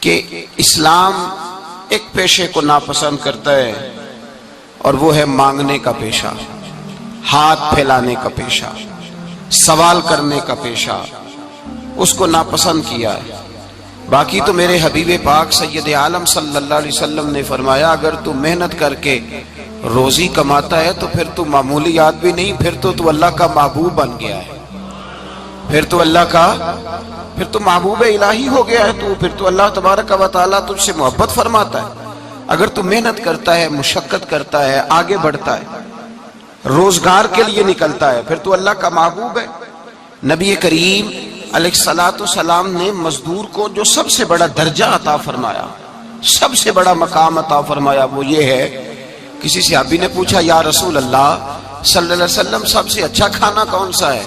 کہ اسلام ایک پیشے کو ناپسند کرتا ہے اور وہ ہے مانگنے کا پیشہ، ہاتھ پھیلانے کا پیشہ، سوال کرنے کا پیشہ، اس کو ناپسند کیا ہے۔ باقی تو میرے حبیب پاک سید عالم صلی اللہ علیہ وسلم نے فرمایا اگر تو محنت کر کے روزی کماتا ہے تو پھر تو معمولی آدمی نہیں، پھر تو اللہ کا محبوب بن گیا ہے، پھر تو محبوب الہی ہو گیا ہے، پھر تو اللہ تبارک و تعالیٰ تجھ سے محبت فرماتا ہے۔ اگر تو محنت کرتا ہے، مشقت کرتا ہے، آگے بڑھتا ہے، روزگار کے لیے نکلتا ہے، پھر تو اللہ کا محبوب ہے۔ نبی کریم علیہ السلام نے مزدور کو جو سب سے بڑا درجہ عطا فرمایا، سب سے بڑا مقام عطا فرمایا، وہ یہ ہے، کسی صحابی نے پوچھا یا رسول اللہ صلی اللہ علیہ وسلم سب سے اچھا کھانا کون سا ہے؟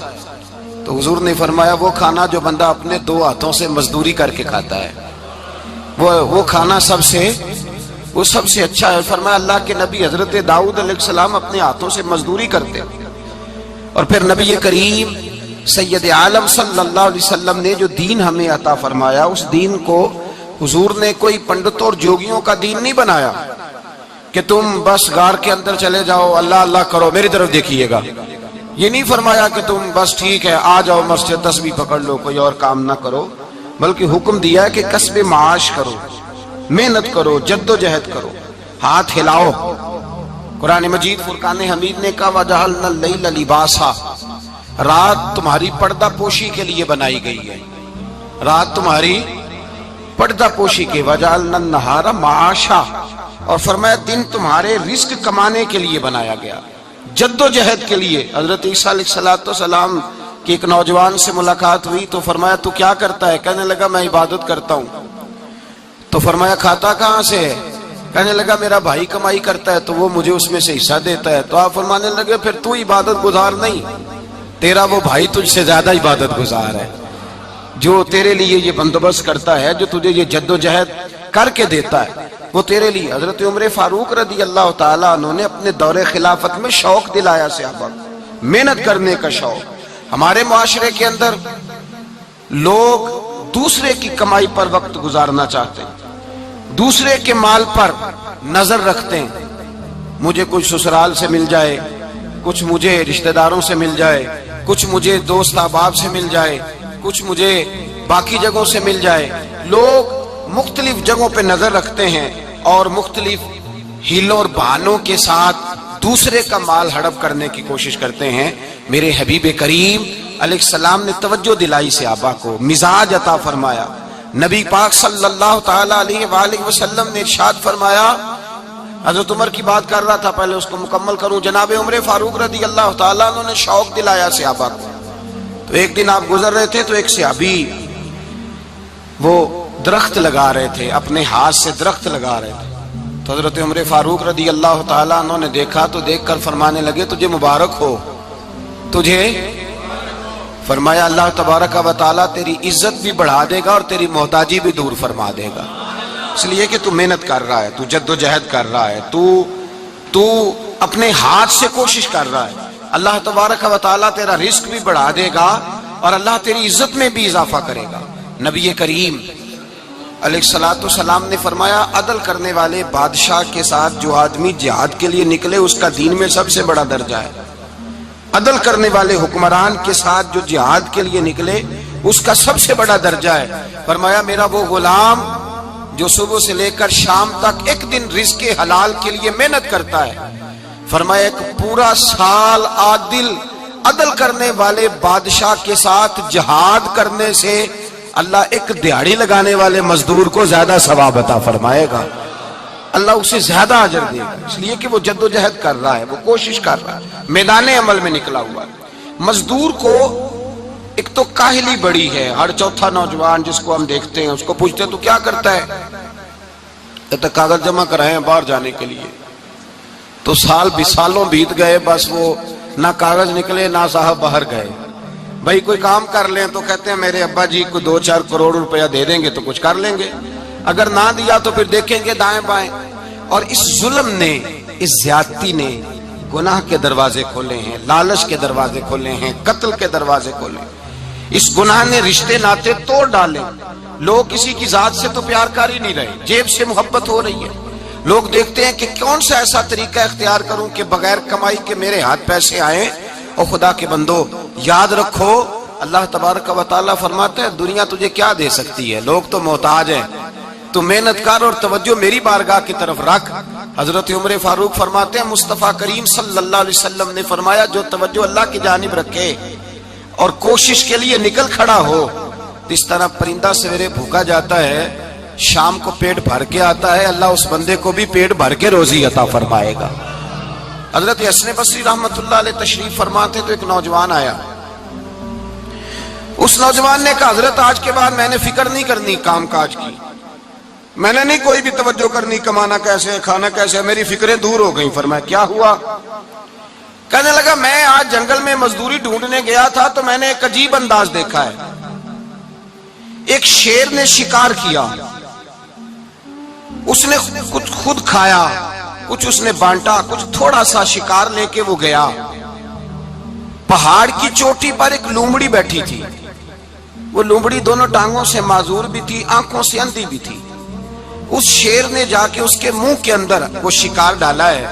تو حضور نے فرمایا وہ کھانا جو بندہ اپنے دو ہاتھوں سے مزدوری کر کے کھاتا ہے، وہ کھانا سب سے اچھا ہے۔ فرمایا اللہ کے نبی حضرت داؤد علیہ السلام اپنے ہاتھوں سے مزدوری کرتے، اور پھر نبی کریم سید عالم صلی اللہ علیہ وسلم نے جو دین ہمیں عطا فرمایا، اس دین کو حضور نے کوئی پنڈتوں اور جوگیوں کا دین نہیں بنایا کہ تم بس غار کے اندر چلے جاؤ، اللہ اللہ کرو، میری طرف دیکھیے گا۔ یہ نہیں فرمایا کہ تم بس ٹھیک ہے آ جاؤ مسجد تسبیح پکڑ لو، کوئی اور کام نہ کرو، بلکہ حکم دیا ہے کہ کسب معاش کرو، محنت کرو، جد و جہد کرو، ہاتھ ہلاؤ۔ قرآن مجید فرقان حمید نے کہا وَجَعَلْنَا اللَّيْلَ لِبَاسًا، رات تمہاری پردہ پوشی کے لیے بنائی گئی ہے، رات تمہاری پردہ پوشی کے، وَجَعَلْنَا النَّهَارَ مَعَاشًا، اور فرمایا دن تمہارے رزق کمانے کے لیے بنایا گیا، جد و جہد کے لیے۔ حضرت عیسیٰ علیہ السلام کی ایک نوجوان سے ملاقات ہوئی تو فرمایا تو کیا کرتا ہے؟ کہنے لگا میں عبادت کرتا ہوں۔ تو فرمایا کھاتا کہاں سے ہے؟ کہنے لگا میرا بھائی کمائی کرتا ہے تو وہ مجھے اس میں سے حصہ دیتا ہے۔ تو آپ فرمانے لگے پھر تو عبادت گزار نہیں، تیرا وہ بھائی تجھ سے زیادہ عبادت گزار ہے، جو تیرے لیے یہ بندوبست کرتا ہے، جو تجھے یہ جد و جہد کر کے دیتا ہے، وہ تیرے لیے۔ حضرت عمر فاروق رضی اللہ تعالیٰ عنہ نے اپنے دور خلافت میں شوق دلایا صحابہ، محنت کرنے کا شوق۔ ہمارے معاشرے کے اندر لوگ دوسرے کی کمائی پر وقت گزارنا چاہتے ہیں، دوسرے کے مال پر نظر رکھتے ہیں، مجھے کچھ سسرال سے مل جائے، کچھ مجھے رشتہ داروں سے مل جائے، کچھ مجھے دوست احباب سے مل جائے، کچھ مجھے باقی جگہوں سے مل جائے۔ لوگ مختلف جگہوں پہ نظر رکھتے ہیں اور مختلف ہیلوں اور بہانوں کے ساتھ دوسرے کا مال ہڑپ کرنے کی کوشش کرتے ہیں۔ میرے حبیب کریم علیہ السلام نے توجہ دلائی صحابہ کو، مزاج عطا فرمایا۔ نبی پاک صلی اللہ تعالیٰ علیہ وآلہ وسلم نے ارشاد فرمایا، حضرت عمر کی بات کر رہا تھا، پہلے اس کو مکمل کروں۔ جناب عمر فاروق رضی اللہ تعالیٰ عنہ نے شوق دلایا صحابہ کو۔ تو ایک دن آپ گزر رہے تھے تو ایک صحابی وہ درخت لگا رہے تھے، اپنے ہاتھ سے درخت لگا رہے تھے۔ تو حضرت عمر فاروق رضی اللہ تعالیٰ عنہ نے دیکھا تو دیکھ کر فرمانے لگے تجھے مبارک ہو، تجھے فرمایا اللہ تبارک و تعالیٰ تیری عزت بھی بڑھا دے گا اور تیری محتاجی بھی دور فرما دے گا، اس لیے کہ تو محنت کر رہا ہے، تو جد و جہد کر رہا ہے، تو اپنے ہاتھ سے کوشش کر رہا ہے، اللہ تبارک و تعالیٰ تیرا رزق بھی بڑھا دے گا اور اللہ تیری عزت میں بھی اضافہ کرے گا۔ نبی کریم علیہ السلام نے فرمایا عدل کرنے والے بادشاہ کے ساتھ جو آدمی جہاد کے لیے نکلے اس کا دین میں سب سے بڑا درجہ ہے، عدل کرنے والے حکمران کے ساتھ جو جہاد کے لیے نکلے اس کا سب سے بڑا درجہ ہے۔ فرمایا میرا وہ غلام جو صبح سے لے کر شام تک ایک دن رزق حلال کے لیے محنت کرتا ہے، فرمایا ایک پورا سال عدل کرنے والے بادشاہ کے ساتھ جہاد کرنے سے اللہ ایک دیہڑی لگانے والے مزدور کو زیادہ ثواب عطا فرمائے گا، اللہ اسے زیادہ اجر دے گا، اس لیے کہ وہ جد و جہد کر رہا ہے، وہ کوشش کر رہا ہے، میدان عمل میں نکلا ہوا ہے۔ مزدور کو ایک تو کاہلی بڑی ہے، ہر چوتھا نوجوان جس کو ہم دیکھتے ہیں اس کو پوچھتے ہیں تو کیا کرتا ہے، کہتا کاغذ جمع کرائے باہر جانے کے لیے، تو سالوں بیت گئے، بس وہ نہ کاغذ نکلے نہ صاحب باہر گئے۔ بھائی کوئی کام کر لیں تو کہتے ہیں میرے ابا جی کو 2-4 کروڑ روپیہ دے دیں گے تو کچھ کر لیں گے، اگر نہ دیا تو پھر دیکھیں گے دائیں بائیں۔ اور اس ظلم نے، اس زیادتی نے گناہ کے دروازے کھولے ہیں، لالچ کے دروازے کھولے ہیں، قتل کے دروازے کھولے ہیں۔ اس گناہ نے رشتے ناتے توڑ ڈالے، لوگ کسی کی ذات سے تو پیار کر ہی نہیں رہے، جیب سے محبت ہو رہی ہے۔ لوگ دیکھتے ہیں کہ کون سا ایسا طریقہ اختیار کروں کہ بغیر کمائی کے میرے ہاتھ پیسے آئیں۔ اور خدا کے بندو یاد رکھو، اللہ تبارک و تعالیٰ فرماتے ہیں دنیا تجھے کیا دے سکتی ہے، لوگ تو محتاج ہیں، تو محنت کر اور توجہ میری بارگاہ کی طرف رکھ۔ حضرت عمر فاروق فرماتے ہیں مصطفیٰ کریم صلی اللہ علیہ وسلم نے فرمایا جو توجہ اللہ کی جانب رکھے اور کوشش کے لیے نکل کھڑا ہو، اس طرح پرندہ سویرے بھوکا جاتا ہے، شام کو پیٹ بھر کے آتا ہے، اللہ اس بندے کو بھی پیٹ بھر کے روزی عطا فرمائے گا۔ حضرت حسن بصری رحمت اللہ علیہ تشریف فرماتے تو ایک نوجوان آیا، اس نوجوان نے کہا حضرت آج کے بعد میں نے فکر نہیں کرنی کام کاج کی، میں نے نہیں کوئی بھی توجہ کرنی کمانا کیسے ہے کھانا کیسے ہے، میری فکریں دور ہو گئیں۔ فرمایا کیا ہوا؟ کہنے لگا میں آج جنگل میں مزدوری ڈھونڈنے گیا تھا تو میں نے ایک عجیب انداز دیکھا ہے، ایک شیر نے شکار کیا، اس نے کچھ خود کھایا، کچھ اس نے بانٹا، کچھ تھوڑا سا شکار لے کے وہ گیا، پہاڑ کی چوٹی پر ایک لومڑی بیٹھی تھی، وہ لومڑی دونوں ٹانگوں سے معذور بھی تھی، آنکھوں سے اندھی بھی تھی، اس شیر نے جا کے اس کے منہ کے اندر وہ شکار ڈالا ہے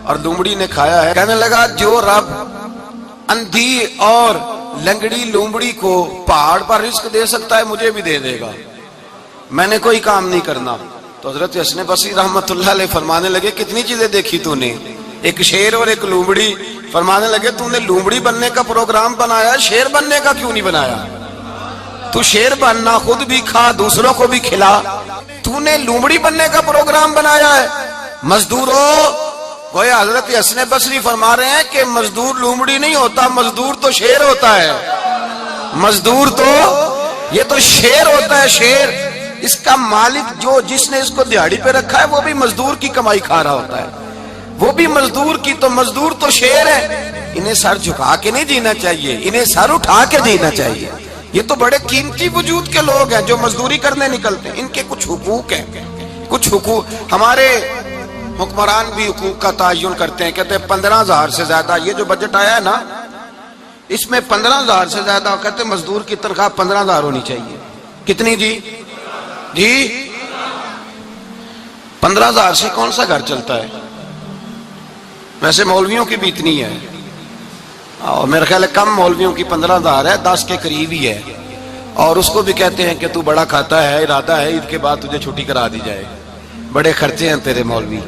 اور لومڑی نے کھایا ہے۔ کہنے لگا جو رب اندھی اور لنگڑی لومڑی کو پہاڑ پر رزق دے سکتا ہے مجھے بھی دے دے گا، میں نے کوئی کام نہیں کرنا۔ تو حضرت حسن بصری رحمت اللہ علیہ فرمانے لگے کتنی چیزیں دیکھی تو نے، ایک شیر اور ایک لومڑی۔ فرمانے لگے تو نے لومڑی بننے کا پروگرام بنایا، شیر بننے کا کیوں نہیں بنایا؟ تو شیر بننا، خود بھی کھا دوسروں کو بھی کھلا، تو نے لومڑی بننے کا پروگرام بنایا ہے۔ مزدوروں گویا حضرت حسن بصری فرما رہے ہیں کہ مزدور لومڑی نہیں ہوتا، مزدور تو شیر ہوتا ہے، مزدور تو یہ تو شیر ہوتا ہے، شیر۔ اس کا مالک جو جس نے اس کو دیہڑی پہ رکھا ہے وہ بھی مزدور کی کمائی کھا رہا ہوتا ہے، وہ بھی مزدور کی، تو مزدور تو شیر ہے۔ انہیں سر جھکا کے نہیں جینا چاہیے، انہیں سر اٹھا کے جینا چاہیے۔ یہ تو بڑے قیمتی وجود کے لوگ ہیں جو مزدوری کرنے نکلتے ہیں، ان کے کچھ حقوق ہیں، کچھ حقوق۔ ہمارے حکمران بھی حقوق کا تعین کرتے ہیں، کہتے ہیں 15,000 سے زیادہ، یہ جو بجٹ آیا ہے نا اس میں 15,000 سے زیادہ، کہتے ہیں مزدور کی تنخواہ 15,000 ہونی چاہیے۔ کتنی جی؟ 15,000 سے کون سا گھر چلتا ہے؟ ویسے مولویوں کی بھی اتنی ہے، اور میرا خیال ہے کم مولویوں کی 15,000 ہے، 10 کے قریب ہی ہے، اور اس کو بھی کہتے ہیں کہ تو بڑا کھاتا ہے، ارادہ ہے عید کے بعد تجھے چھٹی کرا دی جائے، بڑے خرچے ہیں تیرے مولوی۔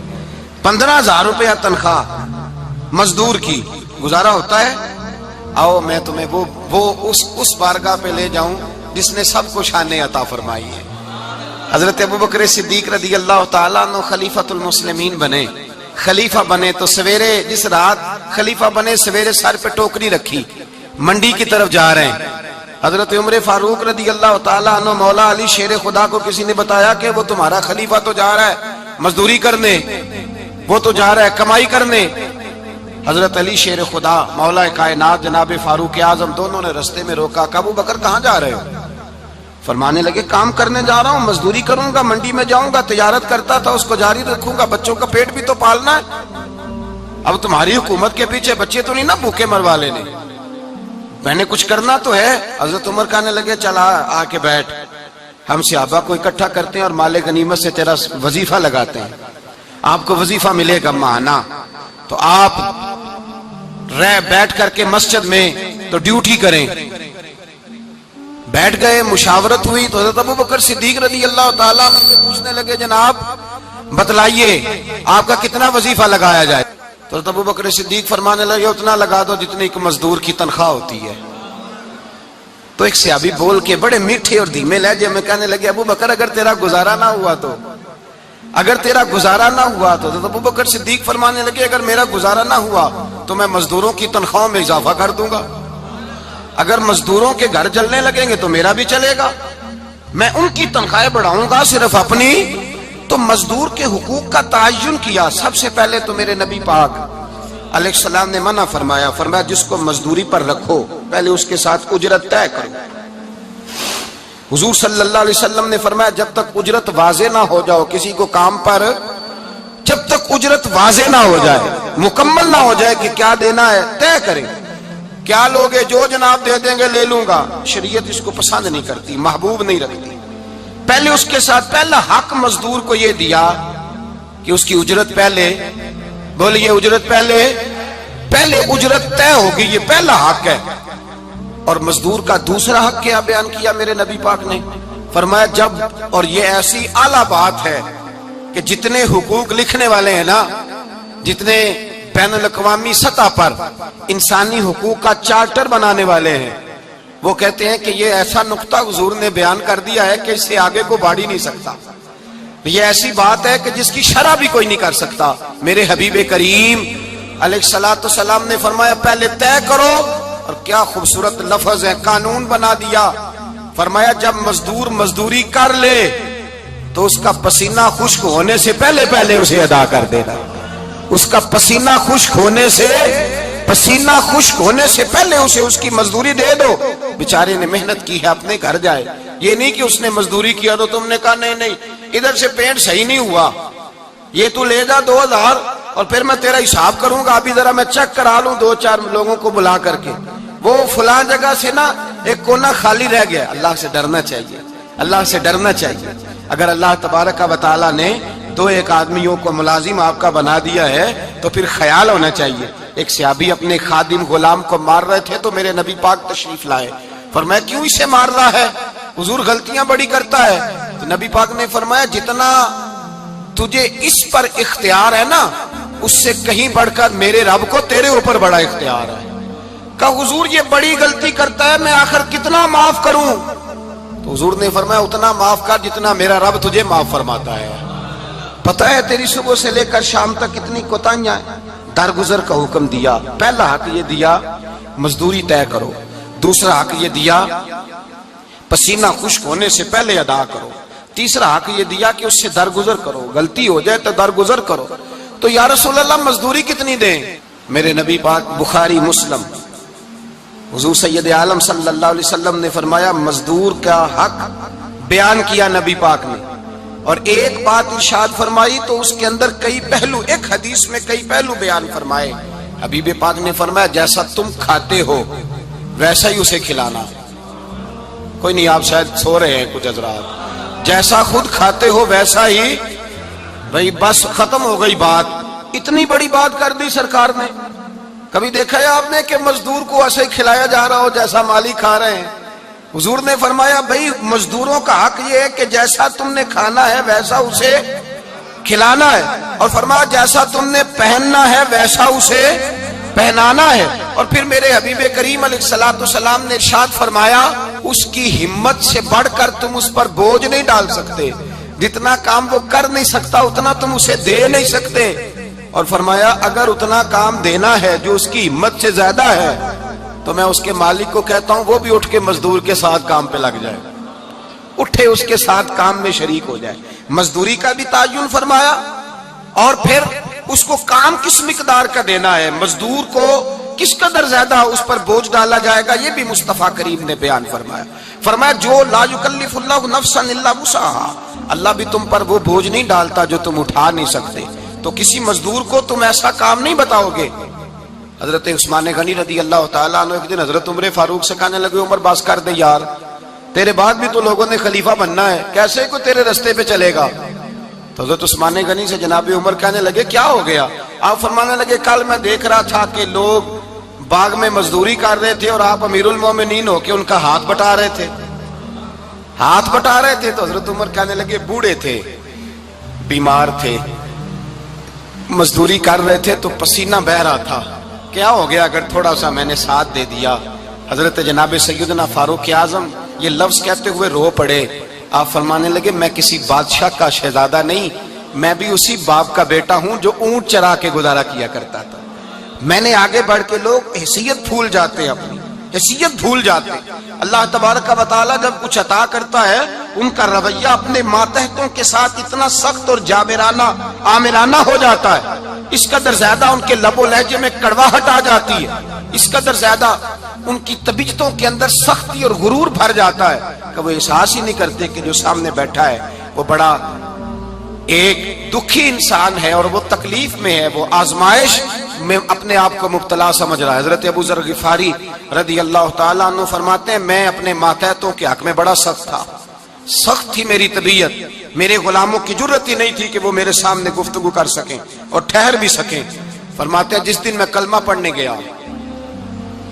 15,000 روپیہ تنخواہ مزدور کی، گزارا ہوتا ہے؟ آؤ میں تمہیں وہ اس بارگاہ پہ لے جاؤں جس نے سب کو شانیں عطا فرمائی ہے۔ حضرت ابوبکر صدیق رضی اللہ تعالیٰ عنہ خلیفۃ المسلمین بنے، خلیفہ بنے تو سویرے جس رات خلیفہ بنے سویرے سر پہ ٹوکری رکھی، منڈی کی طرف جا رہے ہیں۔ حضرت عمر فاروق رضی اللہ تعالیٰ عنہ مولا علی شیر خدا کو کسی نے بتایا کہ وہ تمہارا خلیفہ تو جا رہا ہے مزدوری کرنے، وہ تو جا رہا ہے کمائی کرنے۔ حضرت علی شیر خدا مولا کائنات جناب فاروق اعظم دونوں نے رستے میں روکا کہ ابو بکر کہاں جا رہے ہو؟ فرمانے لگے کام کرنے جا رہا ہوں، مزدوری کروں گا، منڈی میں جاؤں گا، تجارت کرتا تھا اس کو جاری رکھوں گا، بچوں کا پیٹ بھی تو پالنا ہے۔ اب تمہاری حکومت کے پیچھے بچے تو نہیں نا بھوکے مروا لینے، میں نے کچھ کرنا تو ہے۔ حضرت عمر کہنے لگے چلا آ کے بیٹھ، ہم صحابہ کو اکٹھا کرتے ہیں اور مال غنیمت سے تیرا وظیفہ لگاتے ہیں، آپ کو وظیفہ ملے گا ماہانہ، تو آپ بیٹھ کر کے مسجد میں تو ڈیوٹی کریں۔ بیٹھ گئے، مشاورت ہوئی تو حضرت ابوبکر صدیق رضی اللہ تعالیٰ عنہ سے پوچھنے لگے جناب بتلائیے آپ کا کتنا وظیفہ لگایا جائے؟ تو حضرت ابوبکر صدیق فرمانے لگے اتنا لگا دو جتنی ایک مزدور کی تنخواہ ہوتی ہے۔ تو ایک صحابی بول کے بڑے میٹھے اور دھیمے لہجے میں کہنے لگے ابوبکر اگر تیرا گزارا نہ ہوا تو، اگر تیرا گزارا نہ ہوا تو حضرت ابوبکر صدیق فرمانے لگے اگر میرا گزارا نہ ہوا تو میں مزدوروں کی تنخواہوں میں اضافہ کر دوں گا، اگر مزدوروں کے گھر جلنے لگیں گے تو میرا بھی چلے گا، میں ان کی تنخواہیں بڑھاؤں گا صرف اپنی۔ تو مزدور کے حقوق کا تعین کیا۔ سب سے پہلے تو میرے نبی پاک علیہ السلام نے منع فرمایا، فرمایا جس کو مزدوری پر رکھو پہلے اس کے ساتھ اجرت طے کرو۔ حضور صلی اللہ علیہ وسلم نے فرمایا جب تک اجرت واضح نہ ہو جاؤ کسی کو کام پر، جب تک اجرت واضح نہ ہو جائے، مکمل نہ ہو جائے کہ کیا دینا ہے، طے کریں۔ کیا لوگ جو جناب دے دیں گے لے لوں گا، شریعت اس کو پسند نہیں کرتی، محبوب نہیں رکھتی۔ پہلے اس کے ساتھ پہلا حق مزدور کو یہ دیا کہ اس کی اجرت پہلے، بولیے اجرت پہلے اجرت طے ہوگی، یہ پہلا حق ہے۔ اور مزدور کا دوسرا حق کیا بیان کیا میرے نبی پاک نے؟ فرمایا جب، اور یہ ایسی اعلیٰ بات ہے کہ جتنے حقوق لکھنے والے ہیں نا، جتنے بین الاقوامی سطح پر انسانی حقوق کا چارٹر بنانے والے ہیں، وہ کہتے ہیں کہ یہ ایسا نقطہ حضور نے بیان کر دیا ہے کہ اس سے آگے کو بڑھ ہی نہیں سکتا، یہ ایسی بات ہے کہ جس کی شرح بھی کوئی نہیں کر سکتا۔ میرے حبیب کریم علیہ الصلوۃ والسلام نے فرمایا پہلے طے کرو، اور کیا خوبصورت لفظ ہے، قانون بنا دیا۔ فرمایا جب مزدور مزدوری کر لے تو اس کا پسینہ خشک ہونے سے پہلے اسے ادا کر دینا، اس کا پسینہ خشک ہونے سے پہلے اسے اس کی مزدوری دے دو۔ بیچارے نے محنت کی ہے، اپنے گھر جائے، یہ نہیں کہ اس نے مزدوری کیا تو تم نے کہا نہیں ادھر سے پینٹ صحیح نہیں ہوا، یہ تو لے جا 2000 اور پھر میں تیرا حساب کروں گا، ابھی ذرا میں چیک کرا لوں 2-4 لوگوں کو بلا کر کے، وہ فلاں جگہ سے نا ایک کونا خالی رہ گیا۔ اللہ سے ڈرنا چاہیے، اللہ سے ڈرنا چاہیے۔ اگر اللہ تبارک و تعالیٰ نے 2-1 آدمیوں کو ملازم آپ کا بنا دیا ہے تو پھر خیال ہونا چاہیے۔ ایک صحابی اپنے خادم غلام کو مار رہے تھے تو میرے نبی پاک تشریف لائے، فرمایا کیوں اسے مار رہا ہے؟ حضور غلطیاں بڑی کرتا ہے۔ تو نبی پاک نے فرمایا جتنا تجھے اس پر اختیار ہے نا، اس سے کہیں بڑھ کر میرے رب کو تیرے اوپر بڑا اختیار ہے۔ کہا حضور یہ بڑی غلطی کرتا ہے، میں آخر کتنا معاف کروں؟ تو حضور نے فرمایا اتنا معاف کر جتنا میرا رب تجھے معاف فرماتا ہے۔ پتہ ہے تیری صبح سے لے کر شام تک کتنی کوتاہیاں ہیں۔ درگزر کا حکم دیا، پہلا حق یہ دیا مزدوری طے کرو، دوسرا حق یہ دیا پسینہ خشک ہونے سے پہلے ادا کرو، تیسرا حق یہ دیا کہ اس سے درگزر کرو، غلطی ہو جائے تو درگزر کرو۔ تو یا رسول اللہ مزدوری کتنی دیں؟ میرے نبی پاک بخاری مسلم حضور سید عالم صلی اللہ علیہ وسلم نے فرمایا مزدور کا حق بیان کیا نبی پاک نے، اور ایک بات ارشاد فرمائی تو اس کے اندر کئی پہلو، ایک حدیث میں کئی پہلو بیان فرمائے۔ حبیب پاک نے فرمایا جیسا تم کھاتے ہو ویسا ہی اسے کھلانا۔ کوئی نہیں، آپ شاید سو رہے ہیں کچھ حضرات، جیسا خود کھاتے ہو ویسا ہی، بھئی بس ختم ہو گئی بات۔ اتنی بڑی بات کر دی سرکار نے۔ کبھی دیکھا ہے آپ نے کہ مزدور کو ایسے کھلایا جا رہا ہو جیسا مالی کھا رہے ہیں؟ حضور نے فرمایا بھئی مزدوروں کا حق یہ ہے کہ جیسا تم نے کھانا ہے ویسا اسے کھلانا ہے، اور فرمایا جیسا تم نے پہننا ہے ویسا اسے پہنانا ہے۔ اور پھر میرے حبیب کریم علیہ الصلوۃ والسلام نے ارشاد فرمایا اس کی ہمت سے بڑھ کر تم اس پر بوجھ نہیں ڈال سکتے، جتنا کام وہ کر نہیں سکتا اتنا تم اسے دے نہیں سکتے۔ اور فرمایا اگر اتنا کام دینا ہے جو اس کی ہمت سے زیادہ ہے تو میں اس کے مالک کو کہتا ہوں وہ بھی اٹھ کے مزدور کے ساتھ کام پہ لگ جائے، اٹھے اس کے ساتھ کام میں شریک ہو جائے۔ مزدوری کا بھی تعین فرمایا، اور پھر اس کو کام کس مقدار کا دینا ہے، مزدور کو کس قدر زیادہ اس پر بوجھ ڈالا جائے گا، یہ بھی مصطفیٰ کریم نے بیان فرمایا۔ فرمایا جو لا یکلف اللہ نفسا الا وسعہا، اللہ بھی تم پر وہ بوجھ نہیں ڈالتا جو تم اٹھا نہیں سکتے، تو کسی مزدور کو تم ایسا کام نہیں بتاؤ گے۔ حضرت عثمان غنی رضی اللہ تعالیٰ عنہ ایک دن حضرت عمر فاروق سے کہنے لگے عمر بس کر دے یار، تیرے بعد بھی تو لوگوں نے خلیفہ بننا ہے، کیسے کوئی تیرے رستے پہ چلے گا؟ تو حضرت عثمان غنی سے جناب عمر کہنے لگے کیا ہو گیا؟ آپ فرمانے لگے کل میں دیکھ رہا تھا کہ لوگ باغ میں مزدوری کر رہے تھے اور آپ امیر المومنین ہو کے ان کا ہاتھ بٹا رہے تھے، ہاتھ بٹا رہے تھے۔ تو حضرت عمر کہنے لگے بوڑھے تھے، بیمار تھے، مزدوری کر رہے تھے تو پسینہ بہ رہا تھا، کیا ہو گیا اگر تھوڑا سا میں نے ساتھ دے دیا؟ حضرت جناب سیدنا فاروق اعظم یہ لفظ کہتے ہوئے رو پڑے۔ آپ فرمانے لگے میں کسی بادشاہ کا شہزادہ نہیں، میں بھی اسی باپ کا بیٹا ہوں جو اونٹ چرا کے گزارا کیا کرتا تھا۔ میں نے آگے بڑھ کے لوگ حیثیت بھول جاتے ہیں، اپنی حیثیت بھول جاتے ہیں۔ اللہ تبارک و تعالیٰ جب کچھ عطا کرتا ہے ان کا رویہ اپنے ماتحتوں کے ساتھ اتنا سخت اور جابرانہ آمرانہ ہو جاتا ہے، اس قدر زیادہ ان کے لب و لہجے میں کڑواہٹ آ جاتی ہے، اس قدر زیادہ ان کی طبیعتوں کے اندر سختی اور غرور بھر جاتا ہے کہ وہ احساس ہی نہیں کرتے کہ جو سامنے بیٹھا ہے وہ بڑا ایک دکھی انسان ہے اور وہ تکلیف میں ہے، وہ آزمائش میں اپنے آپ کو مبتلا سمجھ رہا ہے۔ حضرت ابو ذر غفاری رضی اللہ تعالیٰ عنہ فرماتے ہیں میں اپنے ماتحتوں کے حق میں بڑا سخت تھا، سخت تھی میری طبیعت، میرے غلاموں کی جرت ہی نہیں تھی کہ وہ میرے سامنے گفتگو کر سکیں اور ٹھہر بھی سکیں۔ فرماتے ہیں جس دن میں کلمہ پڑھنے گیا،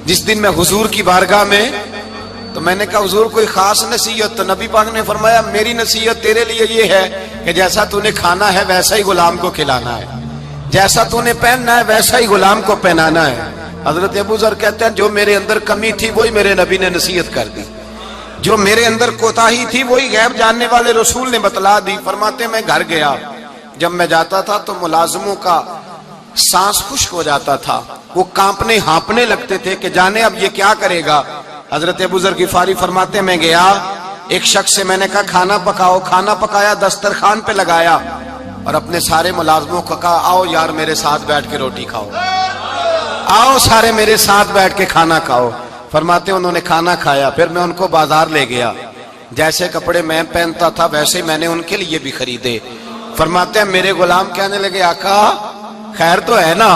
جس دن میں حضور کی بارگاہ میں، تو میں نے کہا حضور کوئی خاص نصیحت؟ تو نبی پاک نے فرمایا میری نصیحت تیرے لیے یہ ہے کہ جیسا تو نے کھانا ہے ویسا ہی غلام کو کھلانا ہے، جیسا تو نے پہننا ہے ویسا ہی غلام کو پہنانا ہے۔ حضرت ابو ذر کہتے ہیں جو میرے اندر کمی تھی وہی میرے نبی نے نصیحت کر دی، جو میرے اندر کوتاہی تھی وہی غیب جاننے والے رسول نے بتلا دی۔ فرماتے میں گھر گیا، جب میں جاتا تھا تو ملازموں کا سانس خشک ہو جاتا تھا، وہ کانپنے ہانپنے لگتے تھے کہ جانے اب یہ کیا کرے گا۔ حضرت ابو ذر غفاری فرماتے میں گیا، ایک شخص سے میں نے کہا کھانا پکاؤ، کھانا پکایا، دسترخوان پہ لگایا اور اپنے سارے ملازموں کو کہا آؤ یار میرے ساتھ بیٹھ کے روٹی کھاؤ، آؤ سارے میرے ساتھ بیٹھ کے کھانا کھاؤ۔ فرماتے انہوں نے کھانا کھایا، پھر میں ان کو بازار لے گیا، جیسے کپڑے میں پہنتا تھا ویسے میں نے ان کے لیے بھی خریدے۔ فرماتے ہیں میرے غلام کہنے لگے آقا خیر تو ہے نا،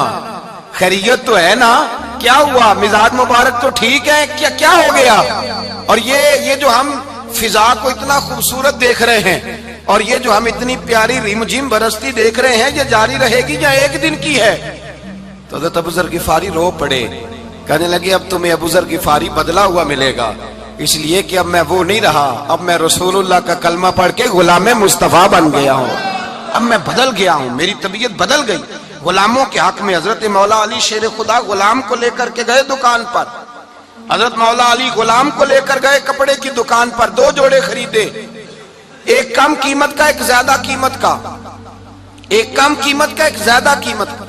خیریت تو ہے نا، کیا ہوا؟ مزاج مبارک تو ٹھیک ہے، کیا ہو گیا؟ اور یہ جو ہم فضا کو اتنا خوبصورت دیکھ رہے ہیں اور یہ جو ہم اتنی پیاری ریم جھیم برستی دیکھ رہے ہیں، یہ جاری رہے گی یا ایک دن کی ہے؟ تو حضرت ابو ذر غفاری رو پڑے، کہنے لگے اب تمہیں ابو ذر غفاری بدلا ہوا ملے گا، اس لیے کہ اب میں وہ نہیں رہا، اب میں رسول اللہ کا کلمہ پڑھ کے غلام مصطفیٰ بن گیا ہوں، اب میں بدل گیا ہوں، میری طبیعت بدل گئی۔ غلاموں کے حق میں حضرت مولا علی شیر خدا غلام کو لے کر کے گئے دکان پر، حضرت مولا علی غلام کو لے کر گئے کپڑے کی دکان پر، 2 جوڑے خریدے، ایک کم قیمت کا ایک زیادہ قیمت کا، ایک کم قیمت کا ایک زیادہ قیمت کا،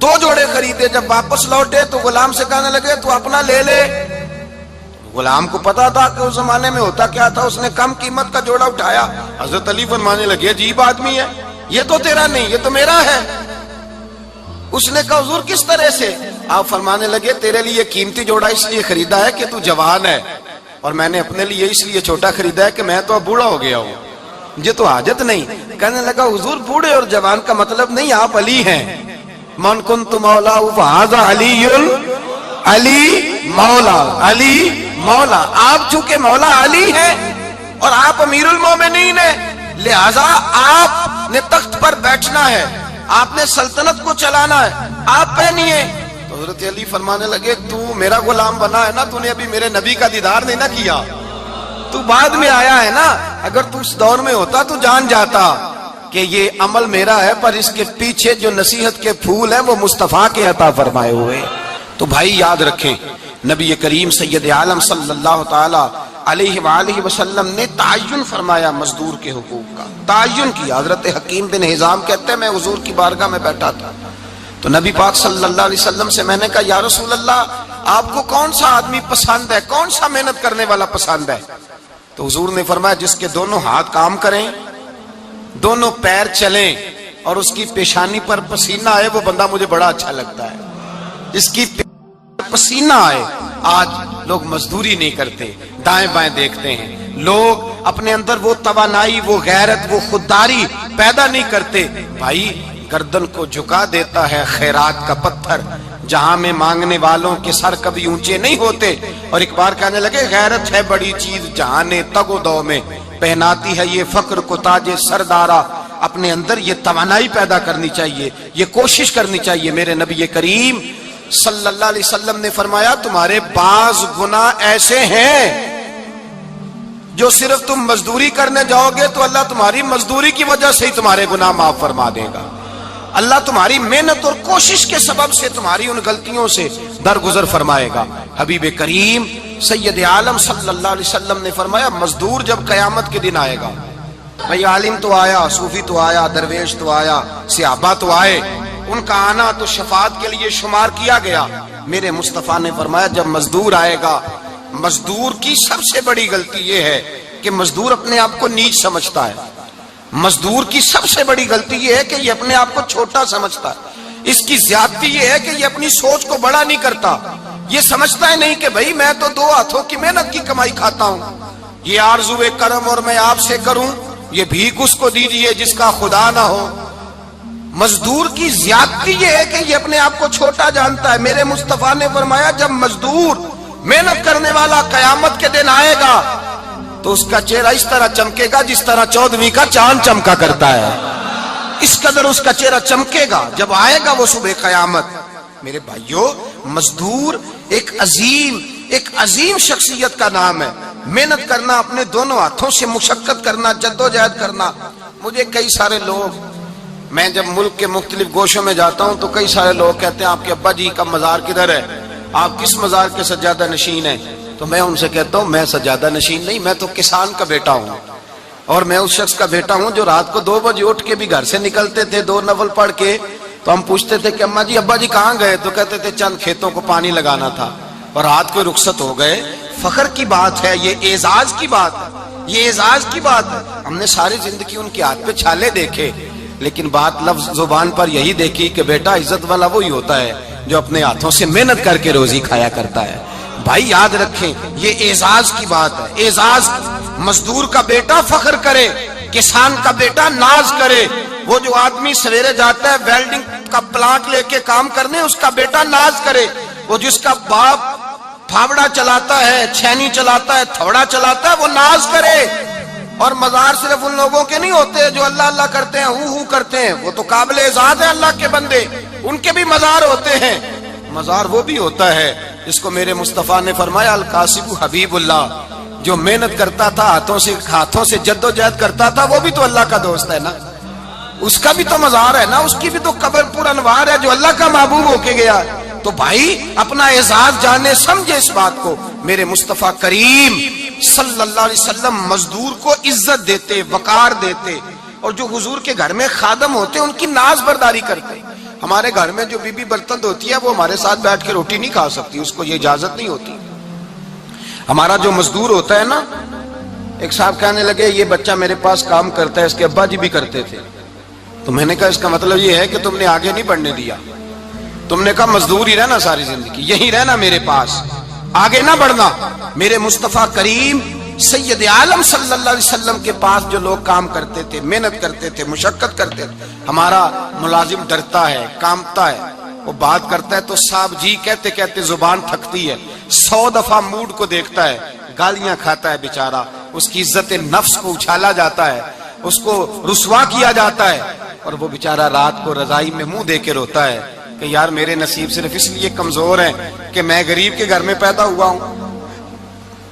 2 جوڑے خریدے۔ جب واپس لوٹے تو غلام سے کہنے لگے تو اپنا لے لے۔ غلام کو پتا تھا کہ اس زمانے میں ہوتا کیا تھا، اس نے کم قیمت کا جوڑا اٹھایا۔ حضرت علی فرمانے لگے عجیب آدمی ہے، یہ تو تیرا نہیں، یہ تو میرا ہے۔ اس نے کہا حضور کس طرح سے؟ آپ فرمانے لگے تیرے لیے قیمتی جوڑا اس لیے خریدا ہے کہ تو جوان ہے، اور میں نے اپنے لیے اس لیے چھوٹا خریدا ہے کہ میں تو اب بوڑھا ہو گیا ہوں، مجھے تو حاجت نہیں۔ کہنے لگا حضور بوڑھے اور جوان کا مطلب نہیں، آپ علی ہیں، من کنت مولا فہذا علی علی مولا، علی مولا، آپ چونکہ مولا علی ہیں اور آپ امیر المومنین ہیں، لہذا آپ نے تخت پر بیٹھنا ہے، آپ نے سلطنت کو چلانا ہے، آپ پہنیے۔ تو حضرت علی فرمانے لگے تو میرا غلام بنا ہے نا، تو نے ابھی میرے نبی کا دیدار نہیں نہ کیا، تو بعد میں آیا ہے نا، اگر تو اس دور میں ہوتا تو جان جاتا کہ یہ عمل میرا ہے، پر اس کے پیچھے جو نصیحت کے پھول ہیں وہ مصطفیٰ کے عطا فرمائے ہوئے۔ تو بھائی یاد رکھیں نبی کریم سید عالم صلی اللہ تعالی علیہ وآلہ وسلم نے تعین فرمایا مزدور کے حقوق کا، تعین کیا۔ حضرت حکیم بن حزام کہتے ہیں میں حضور کی بارگاہ میں بیٹھا تھا تو نبی پاک صلی اللہ علیہ وسلم سے میں نے کہا یا رسول اللہ آپ کو کون سا آدمی پسند ہے، کون سا محنت کرنے والا پسند ہے؟ تو حضور نے فرمایا جس کے دونوں ہاتھ کام کریں، دونوں پیر چلیں اور اس کی پیشانی پر پسینہ آئے، وہ بندہ مجھے بڑا اچھا لگتا ہے۔ جس کی پسینہ آئے، آج لوگ مزدوری نہیں کرتے، دائیں بائیں دیکھتے ہیں، لوگ اپنے اندر وہ توانائی، وہ غیرت، وہ خودداری پیدا نہیں کرتے۔ بھائی گردن کو جھکا دیتا ہے خیرات کا پتھر، جہاں میں مانگنے والوں کے سر کبھی اونچے نہیں ہوتے۔ اور ایک بار کہنے لگے غیرت ہے بڑی چیز جہاں نے تگ و دو میں، پہناتی ہے یہ فقر کو تاج سردارا۔ اپنے اندر یہ توانائی پیدا کرنی چاہیے، یہ کوشش کرنی چاہیے۔ میرے نبی کریم صلی اللہ علیہ وسلم نے فرمایا تمہارے بعض گناہ ایسے ہیں جو صرف تم مزدوری کرنے جاؤ گے تو اللہ تمہاری مزدوری کی وجہ سے ہی تمہارے گناہ معاف فرما دے گا، اللہ تمہاری محنت اور کوشش کے سبب سے تمہاری ان غلطیوں سے درگزر فرمائے گا۔ حبیب کریم سید عالم صلی اللہ علیہ وسلم نے فرمایا مزدور جب قیامت کے دن آئے گا، بھئی عالم تو آیا، صوفی تو آیا، درویش تو آیا، صحابہ تو آئے، ان کا آنا تو شفاعت کے لیے شمار کیا گیا۔ میرے مصطفیٰ نے فرمایا جب مزدور آئے گا، مزدور کی سب سے بڑی غلطی یہ ہے کہ مزدور اپنے آپ کو نیچ سمجھتا ہے، مزدور کی سب سے بڑی غلطی یہ ہے کہ یہ اپنے آپ کو چھوٹا سمجھتا ہے، اس کی زیادتی یہ ہے کہ یہ اپنی سوچ کو بڑا نہیں کرتا، یہ سمجھتا ہے نہیں کہ بھئی میں تو 2 ہاتھوں کی محنت کی کمائی کھاتا ہوں، یہ آرزو کرم اور میں آپ سے کروں، یہ بھیک اس کو دیجئے جس کا خدا نہ ہو۔ مزدور کی زیادتی یہ ہے کہ یہ اپنے آپ کو چھوٹا جانتا ہے۔ میرے مصطفیٰ نے فرمایا جب مزدور محنت کرنے والا قیامت کے دن آئے گا تو اس کا چہرہ اس طرح چمکے گا جس طرح 14ویں کا چاند چمکا کرتا ہے. اس قدر اس کا چہرہ چمکے گا جب آئے گا وہ صبح قیامت. میرے بھائیوں، مزدور ایک عظیم شخصیت کا نام ہے. محنت کرنا، اپنے دونوں ہاتھوں سے مشقت کرنا، جدوجہد کرنا. مجھے کئی سارے لوگ، میں جب ملک کے مختلف گوشوں میں جاتا ہوں تو کئی سارے لوگ کہتے ہیں آپ کے ابا جی کا مزار کدھر ہے، آپ کس مزار کے سجادہ نشین ہیں؟ تو میں ان سے کہتا ہوں میں سجادہ نشین نہیں، میں تو کسان کا بیٹا ہوں. اور میں اس شخص کا بیٹا ہوں جو رات کو 2 بجے اٹھ کے بھی گھر سے نکلتے تھے 2 نفل پڑھ کے. تو ہم پوچھتے تھے کہ اماں جی ابا جی کہاں گئے؟ تو کہتے تھے چند کھیتوں کو پانی لگانا تھا اور رات کو رخصت ہو گئے. فخر کی بات ہے، یہ اعزاز کی بات ہے، یہ اعزاز کی بات ہے. ہم نے ساری زندگی ان کے ہاتھ پہ چھالے دیکھے، لیکن بات لفظ زبان پر یہی دیکھی کہ بیٹا عزت والا وہی ہوتا ہے جو اپنے ہاتھوں سے محنت کر کے روزی کھایا کرتا ہے. بھائی یاد رکھیں یہ اعزاز کی بات ہے. اعزاز، مزدور کا بیٹا فخر کرے، کسان کا بیٹا ناز کرے. وہ جو آدمی سویرے جاتا ہے ویلڈنگ کا پلانٹ لے کے کام کرنے، اس کا بیٹا ناز کرے. وہ جس کا باپ پھاوڑا چلاتا ہے، چھینی چلاتا ہے، تھوڑا چلاتا ہے، وہ ناز کرے. اور مزار صرف ان لوگوں کے نہیں ہوتے جو اللہ اللہ کرتے ہیں، ہو کرتے ہیں. وہ تو قابل اعزاز ہے اللہ کے بندے، ان کے بھی مزار ہوتے ہیں. مزار وہ بھی ہوتا ہے جس کو میرے مصطفیٰ نے فرمایا القاسب حبیب اللہ. جو محنت کرتا تھا، ہاتھوں سے جدوجہد کرتا تھا، وہ بھی تو اللہ کا دوست ہے نا. اس کا بھی تو مزار ہے نا، اس کی بھی تو قبر پر انوار ہے جو اللہ کا محبوب ہو کے گیا. تو بھائی اپنا اعزاز جانے سمجھے اس بات کو. میرے مصطفیٰ کریم صلی اللہ علیہ وسلم مزدور کو عزت دیتے، وقار دیتے. اور جو حضور کے گھر میں خادم ہوتے ان کی ناز برداری کرتے. ہمارے گھر میں جو بی بی برتن دھوتی ہے وہ ہمارے ساتھ بیٹھ کے روٹی نہیں کھا سکتی، اس کو یہ اجازت نہیں ہوتی. ہمارا جو مزدور ہوتا ہے نا، ایک صاحب کہنے لگے یہ بچہ میرے پاس کام کرتا ہے، اس کے ابا جی بھی کرتے تھے. تو میں نے کہا اس کا مطلب یہ ہے کہ تم نے آگے نہیں بڑھنے دیا. تم نے کہا مزدور ہی رہنا ساری زندگی، یہی رہنا میرے پاس، آگے نہ بڑھنا. میرے مصطفیٰ کریم سید عالم صلی اللہ علیہ وسلم کے پاس جو لوگ کام کرتے تھے، محنت کرتے تھے، مشقت کرتے تھے. ہمارا ملازم ڈرتا ہے، کامتا ہے، وہ بات کرتا ہے تو صاحب جی کہتے کہتے زبان تھکتی ہے. 100 دفعہ موڈ کو دیکھتا ہے، گالیاں کھاتا ہے بیچارہ. اس کی عزت نفس کو اچھالا جاتا ہے، اس کو رسوا کیا جاتا ہے. اور وہ بیچارہ رات کو رضائی میں منہ دے کے روتا ہے کہ یار میرے نصیب صرف اس لیے کمزور ہیں کہ میں غریب کے گھر میں پیدا ہوا ہوں.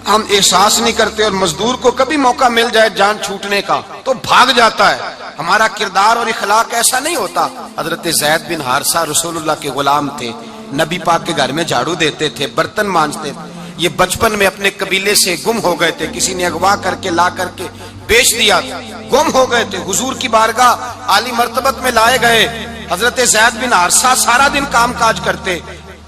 ہم احساس نہیں کرتے. اور مزدور کو کبھی موقع مل جائے جان چھوٹنے کا تو بھاگ جاتا ہے. ہمارا کردار اور اخلاق ایسا نہیں ہوتا. حضرت زید بن حارثہ رسول اللہ کے غلام تھے، نبی پاک کے گھر میں جھاڑو دیتے تھے، برتن مانجتے تھے. یہ بچپن میں اپنے قبیلے سے گم ہو گئے تھے، کسی نے اغوا کر کے لا کر کے بیچ دیا تھا، گم ہو گئے تھے. حضور کی بارگاہ عالی مرتبت میں لائے گئے. حضرت زید بن حارثہ سارا دن کام کاج کرتے.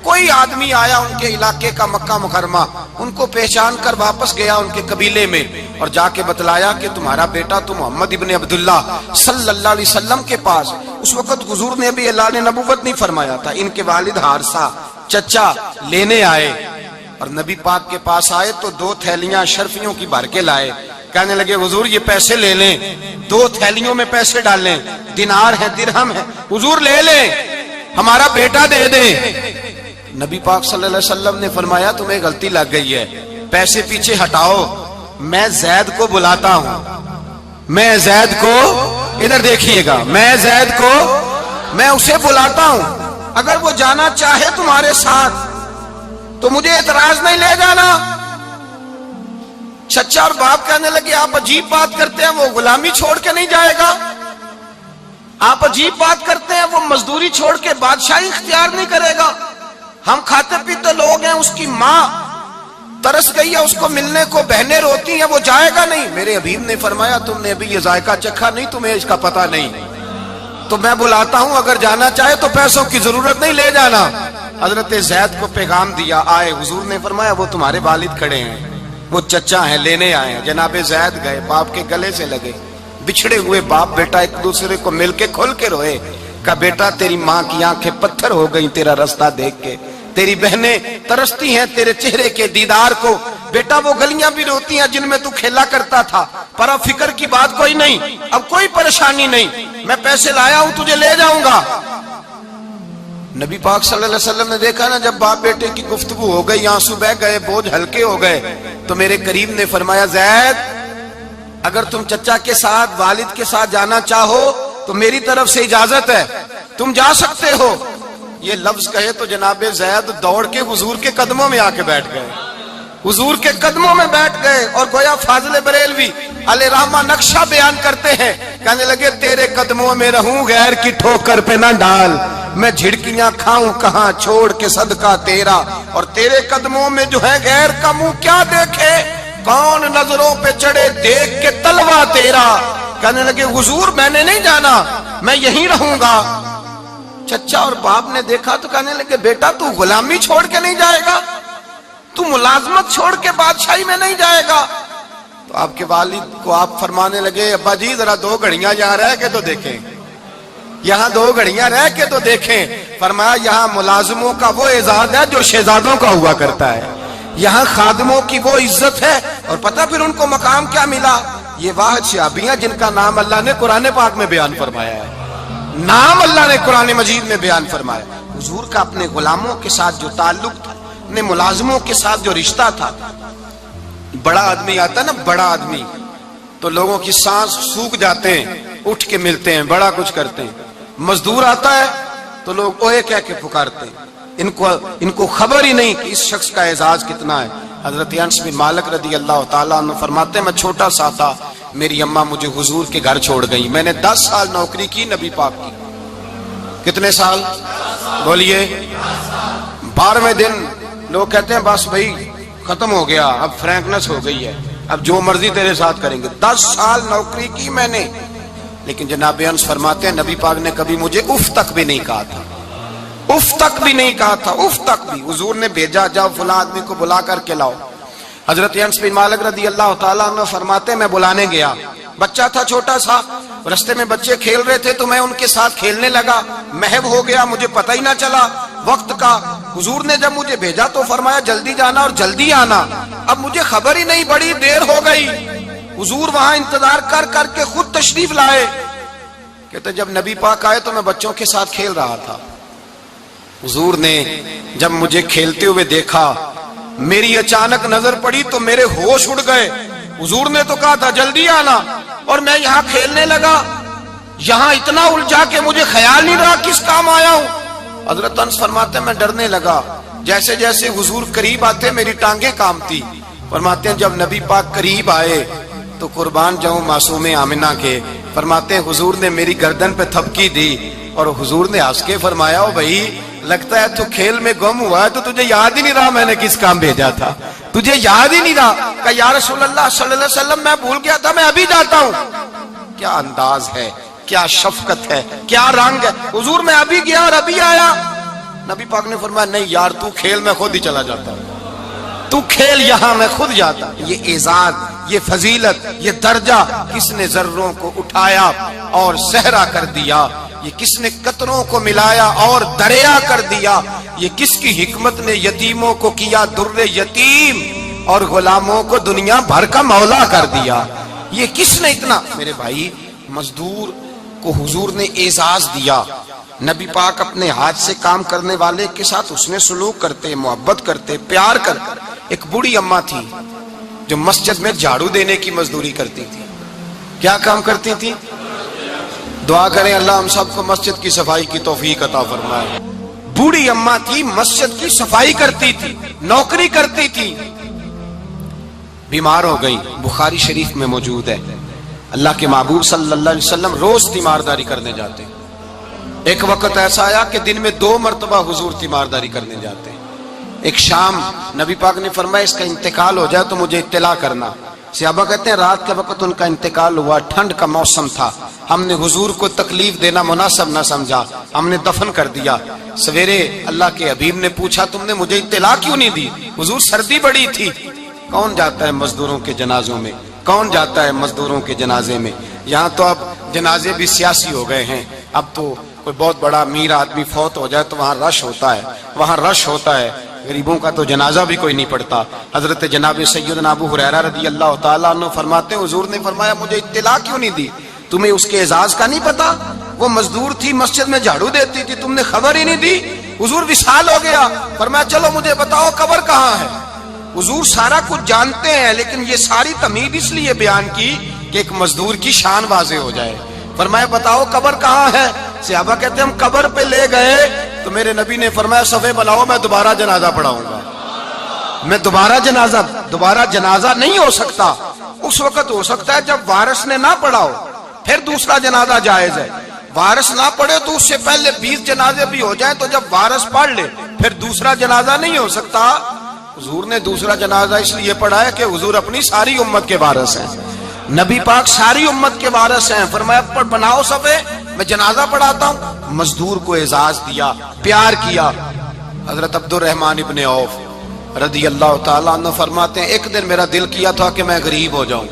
کوئی آدمی آیا ان کے علاقے کا، مکہ مکرمہ، ان کو پہچان کر واپس گیا ان کے قبیلے میں اور جا کے بتلایا کہ تمہارا بیٹا تو محمد ابن عبداللہ صلی اللہ علیہ وسلم کے پاس. اس وقت حضور نے بھی اعلان نبوت نہیں فرمایا تھا. ان کے والد حارثہ چچا لینے آئے اور نبی پاک کے پاس آئے تو 2 تھیلیاں اشرفیوں کی بھر کے لائے. کہنے لگے حضور یہ پیسے لے لیں، 2 تھیلیوں میں پیسے ڈالیں، دینار ہے، درہم ہے، حضور لے لیں، ہمارا بیٹا دے دیں. نبی پاک صلی اللہ علیہ وسلم نے فرمایا تمہیں غلطی لگ گئی ہے، پیسے پیچھے ہٹاؤ، میں زید کو بلاتا ہوں. میں زید کو، ادھر دیکھیے گا، میں زید کو، میں اسے بلاتا ہوں. اگر وہ جانا چاہے تمہارے ساتھ تو مجھے اعتراض نہیں، لے جانا. چچا اور باپ کہنے لگے آپ عجیب بات کرتے ہیں، وہ غلامی چھوڑ کے نہیں جائے گا. آپ عجیب بات کرتے ہیں، وہ مزدوری چھوڑ کے بادشاہی اختیار نہیں کرے گا. ہم کھاتے پیتے لوگ ہیں، اس کی ماں ترس گئی ہے اس کو ملنے کو، بہنیں روتی ہیں، وہ جائے گا نہیں. میرے حبیب نے فرمایا تم نے ابھی یہ ذائقہ چکھا نہیں، تمہیں اس کا پتہ نہیں. تو میں بلاتا ہوں، اگر جانا چاہے تو پیسوں کی ضرورت نہیں، لے جانا. حضرت زید کو پیغام دیا، آئے. حضور نے فرمایا وہ تمہارے والد کھڑے ہیں، وہ چچا ہیں، لینے آئے ہیں. جناب زید گئے، باپ کے گلے سے لگے. بچھڑے ہوئے باپ بیٹا ایک دوسرے کو مل کے کھل کے روئے. کہا بیٹا تیری ماں کی آنکھیں پتھر ہو گئی تیرا رستہ دیکھ کے، تیری بہنیں ترستی ہیں تیرے چہرے کے دیدار کو. بیٹا وہ گلیاں بھی روتی ہیں جن میں تو کھیلا کرتا تھا، پر اب فکر کی بات کوئی نہیں، اب کوئی پریشانی نہیں، میں پیسے لایا ہوں تجھے لے جاؤں گا. نبی پاک صلی اللہ علیہ وسلم نے دیکھا نا جب باپ بیٹے کی گفتگو ہو گئی، آنسو بہہ گئے، بوجھ ہلکے ہو گئے، تو میرے کریم نے فرمایا زید اگر تم چچا کے ساتھ والد کے ساتھ جانا چاہو تو میری طرف سے اجازت ہے، تم جا سکتے ہو۔ یہ لفظ کہے تو جناب زید دوڑ کے حضور کے قدموں میں آ کے بیٹھ گئے، حضور کے قدموں میں بیٹھ گئے، اور گویا فاضل بریلوی علیہ رحمہ نقشہ بیان کرتے ہیں، کہنے لگے تیرے قدموں میں رہوں غیر کی ٹھوکر پہ نہ ڈال، میں جھڑکیاں کھاؤں کہاں چھوڑ کے صدقہ تیرا، اور تیرے قدموں میں جو ہے غیر کا منہ کیا دیکھے، کون نظروں پہ چڑھے دیکھ کے تلوا تیرا۔ کہنے لگے حضور میں نے نہیں جانا، میں یہیں رہوں گا۔ چچا اور باپ نے دیکھا تو کہنے لگے بیٹا تو غلامی چھوڑ کے نہیں جائے گا، تو ملازمت چھوڑ کے بادشاہی میں نہیں جائے گا۔ تو آپ کے والد کو آپ فرمانے لگے ابا جی ذرا 2 گھڑیاں یہاں رہ کے تو دیکھیں، یہاں 2 گھڑیاں رہ کے تو دیکھیں۔ فرمایا یہاں ملازموں کا وہ اعزاز ہے جو شہزادوں کا ہوا کرتا ہے، یہاں خادموں کی وہ عزت ہے، اور پتہ پھر ان کو مقام کیا ملا، یہ واحد صحابیاں جن کا نام اللہ نے قرآن پاک میں بیان فرمایا ہے، نام اللہ نے قرآن مجید میں بیان فرمایا۔ حضور کا اپنے غلاموں کے ساتھ جو تعلق تھا، اپنے ملازموں کے ساتھ جو رشتہ تھا، بڑا آدمی آتا ہے نا، بڑا آدمی تو لوگوں کی سانس سوکھ جاتے ہیں، اٹھ کے ملتے ہیں، بڑا کچھ کرتے ہیں۔ مزدور آتا ہے تو لوگ اوے کہہ کے پکارتے ہیں، ان کو خبر ہی نہیں کہ اس شخص کا اعزاز کتنا ہے۔ حضرت انس بن مالک رضی اللہ تعالیٰ عنہ فرماتے ہیں میں چھوٹا سا تھا، میری اماں مجھے حضور کے گھر چھوڑ گئی، میں نے 10 سال نوکری کی نبی پاک کی۔ کتنے سال بولیے؟ 12ویں دن لوگ کہتے ہیں بس بھائی ختم ہو گیا، اب فرینکنس ہو گئی ہے، اب جو مرضی تیرے ساتھ کریں گے۔ 10 سال نوکری کی میں نے، لیکن جناب انس فرماتے ہیں نبی پاک نے کبھی مجھے اف تک بھی نہیں کہا تھا، اف تک بھی نہیں کہا تھا، اف تک بھی۔ حضور نے بھیجا جاؤ فلاں آدمی کو بلا کر کے لاؤ۔ حضرت انس بن مالک رضی اللہ تعالیٰ عنہ فرماتے ہیں میں بلانے گیا، بچہ تھا چھوٹا سا، رستے میں بچے کھیل رہے تھے تو میں ان کے ساتھ کھیلنے لگا، محو ہو گیا، مجھے پتہ ہی نہ چلا وقت کا۔ حضور نے جب مجھے بھیجا تو فرمایا جلدی جانا اور جلدی آنا، اب مجھے خبر ہی نہیں، بڑی دیر ہو گئی۔ حضور وہاں انتظار کر کر کے خود تشریف لائے، کہتے جب نبی پاک آئے تو میں بچوں کے ساتھ کھیل رہا تھا، حضور نے جب مجھے کھیلتے ہوئے دیکھا، میری اچانک نظر پڑی تو میرے ہوش اڑ گئے۔ حضور نے تو کہا تھا جلدی آنا، اور میں یہاں کھیلنے لگا، یہاں اتنا الجھا کہ مجھے خیال نہیں رہا کس کام آیا ہوں۔ حضرت انس فرماتے ہیں میں ڈرنے لگا، جیسے جیسے حضور قریب آتے میری ٹانگیں کانپتی۔ فرماتے ہیں جب نبی پاک قریب آئے تو قربان جاؤں معصوم آمنہ کے، فرماتے ہیں حضور نے میری گردن پہ تھپکی دی، اور حضور نے ہنس کے فرمایا او بھائی لگتا ہے تو کھیل میں گم ہوا ہے تو تجھے یاد ہی نہیں رہا میں نے کس کام بھیجا تھا، تجھے یاد ہی نہیں رہا۔ کہ یا رسول اللہ صلی اللہ علیہ وسلم میں بھول گیا تھا، میں ابھی جاتا ہوں۔ کیا انداز ہے، کیا شفقت ہے، کیا رنگ ہے۔ حضور میں ابھی گیا اور ابھی آیا۔ نبی پاک نے فرمایا نہیں یار تو کھیل میں خود ہی چلا جاتا، تو کھیل یہاں میں خود جاتا۔ یہ اعزاز، یہ فضیلت، یہ درجہ کس نے ذروں کو اٹھایا اور صحرا کر دیا، یہ کس نے قطروں کو ملایا اور دریا کر دیا، یہ کس کی حکمت نے یتیموں کو کیا در یتیم اور غلاموں کو دنیا بھر کا مولا کر دیا۔ یہ کس نے اتنا، میرے بھائی مزدور کو حضور نے اعزاز دیا۔ نبی پاک اپنے ہاتھ سے کام کرنے والے کے ساتھ اس نے سلوک کرتے، محبت کرتے، پیار کرتے۔ ایک بوڑھی اماں تھی جو مسجد میں جھاڑو دینے کی مزدوری کرتی تھی۔ کیا کام کرتی تھی؟ دعا کریں اللہ ہم سب کو مسجد کی صفائی کی توفیق عطا فرمائے۔ بوڑھی اماں تھی، مسجد کی صفائی کرتی تھی، نوکری کرتی تھی، بیمار ہو گئی۔ بخاری شریف میں موجود ہے اللہ کے محبوب صلی اللہ علیہ وسلم روز تیمارداری کرنے جاتے۔ ایک وقت ایسا آیا کہ دن میں 2 مرتبہ حضور تیمارداری کرنے جاتے۔ ایک شام نبی پاک نے فرمایا اس کا انتقال ہو جائے تو مجھے اطلاع کرنا۔ صحابہ کہتے ہیں رات کے وقت ان کا انتقال ہوا، ٹھنڈ کا موسم تھا، ہم نے حضور کو تکلیف دینا مناسب نہ سمجھا، ہم نے دفن کر دیا۔ سویرے اللہ کے حبیب نے پوچھا تم نے مجھے اطلاع کیوں نہیں دی؟ حضور سردی بڑی تھی۔ کون جاتا ہے مزدوروں کے جنازوں میں؟ کون جاتا ہے مزدوروں کے جنازے میں؟ یہاں تو اب جنازے بھی سیاسی ہو گئے ہیں، اب تو کوئی بہت بڑا امیر آدمی فوت ہو جائے تو وہاں رش ہوتا ہے، وہاں رش ہوتا ہے، غریبوں کا تو جنازہ بھی کوئی نہیں پڑتا۔ حضرت جناب سیدنا ابو ہریرہ رضی اللہ تعالیٰ عنہ فرماتے ہیں حضور نے فرمایا مجھے اطلاع کیوں نہیں دی؟ تمہیں اس کے اعزاز کا نہیں پتا؟ وہ مزدور تھی، مسجد میں جھاڑو دیتی تھی، تم نے خبر ہی نہیں دی؟ حضور وصال ہو گیا، فرمایا چلو مجھے بتاؤ قبر کہاں ہے؟ حضور سارا کچھ جانتے ہیں، لیکن یہ ساری تمہید اس لیے بیان کی کہ ایک مزدور کی شان واضح ہو جائے. فرمایا بتاؤ قبر کہاں ہے؟ صحابہ کہتے ہیں ہم قبر پہ لے گئے تو میرے نبی نے فرمایا صفے بلاؤ میں دوبارہ جنازہ پڑھاؤں گا. میں دوبارہ جنازہ نہیں ہو سکتا. اس وقت ہو سکتا ہے جب وارث نے نہ پڑھاؤ پھر دوسرا جنازہ جائز ہے. وارث نہ پڑھے تو اس سے پہلے 20 جنازے بھی ہو جائیں تو جب وارث پڑھ لے پھر دوسرا جنازہ نہیں ہو سکتا. حضور نے دوسرا جنازہ اس لیے پڑھایا کہ حضور اپنی ساری امت کے وارث ہیں. نبی پاک ساری امت کے وارث ہیں. فرمایا بناؤ صفے میں جنازہ پڑھاتا ہوں. مزدور کو اعزاز دیا, پیار کیا. حضرت عبد الرحمن ابن عوف رضی اللہ تعالیٰ عنہ فرماتے ہیں ایک دن میرا دل کیا تھا کہ میں غریب ہو جاؤں.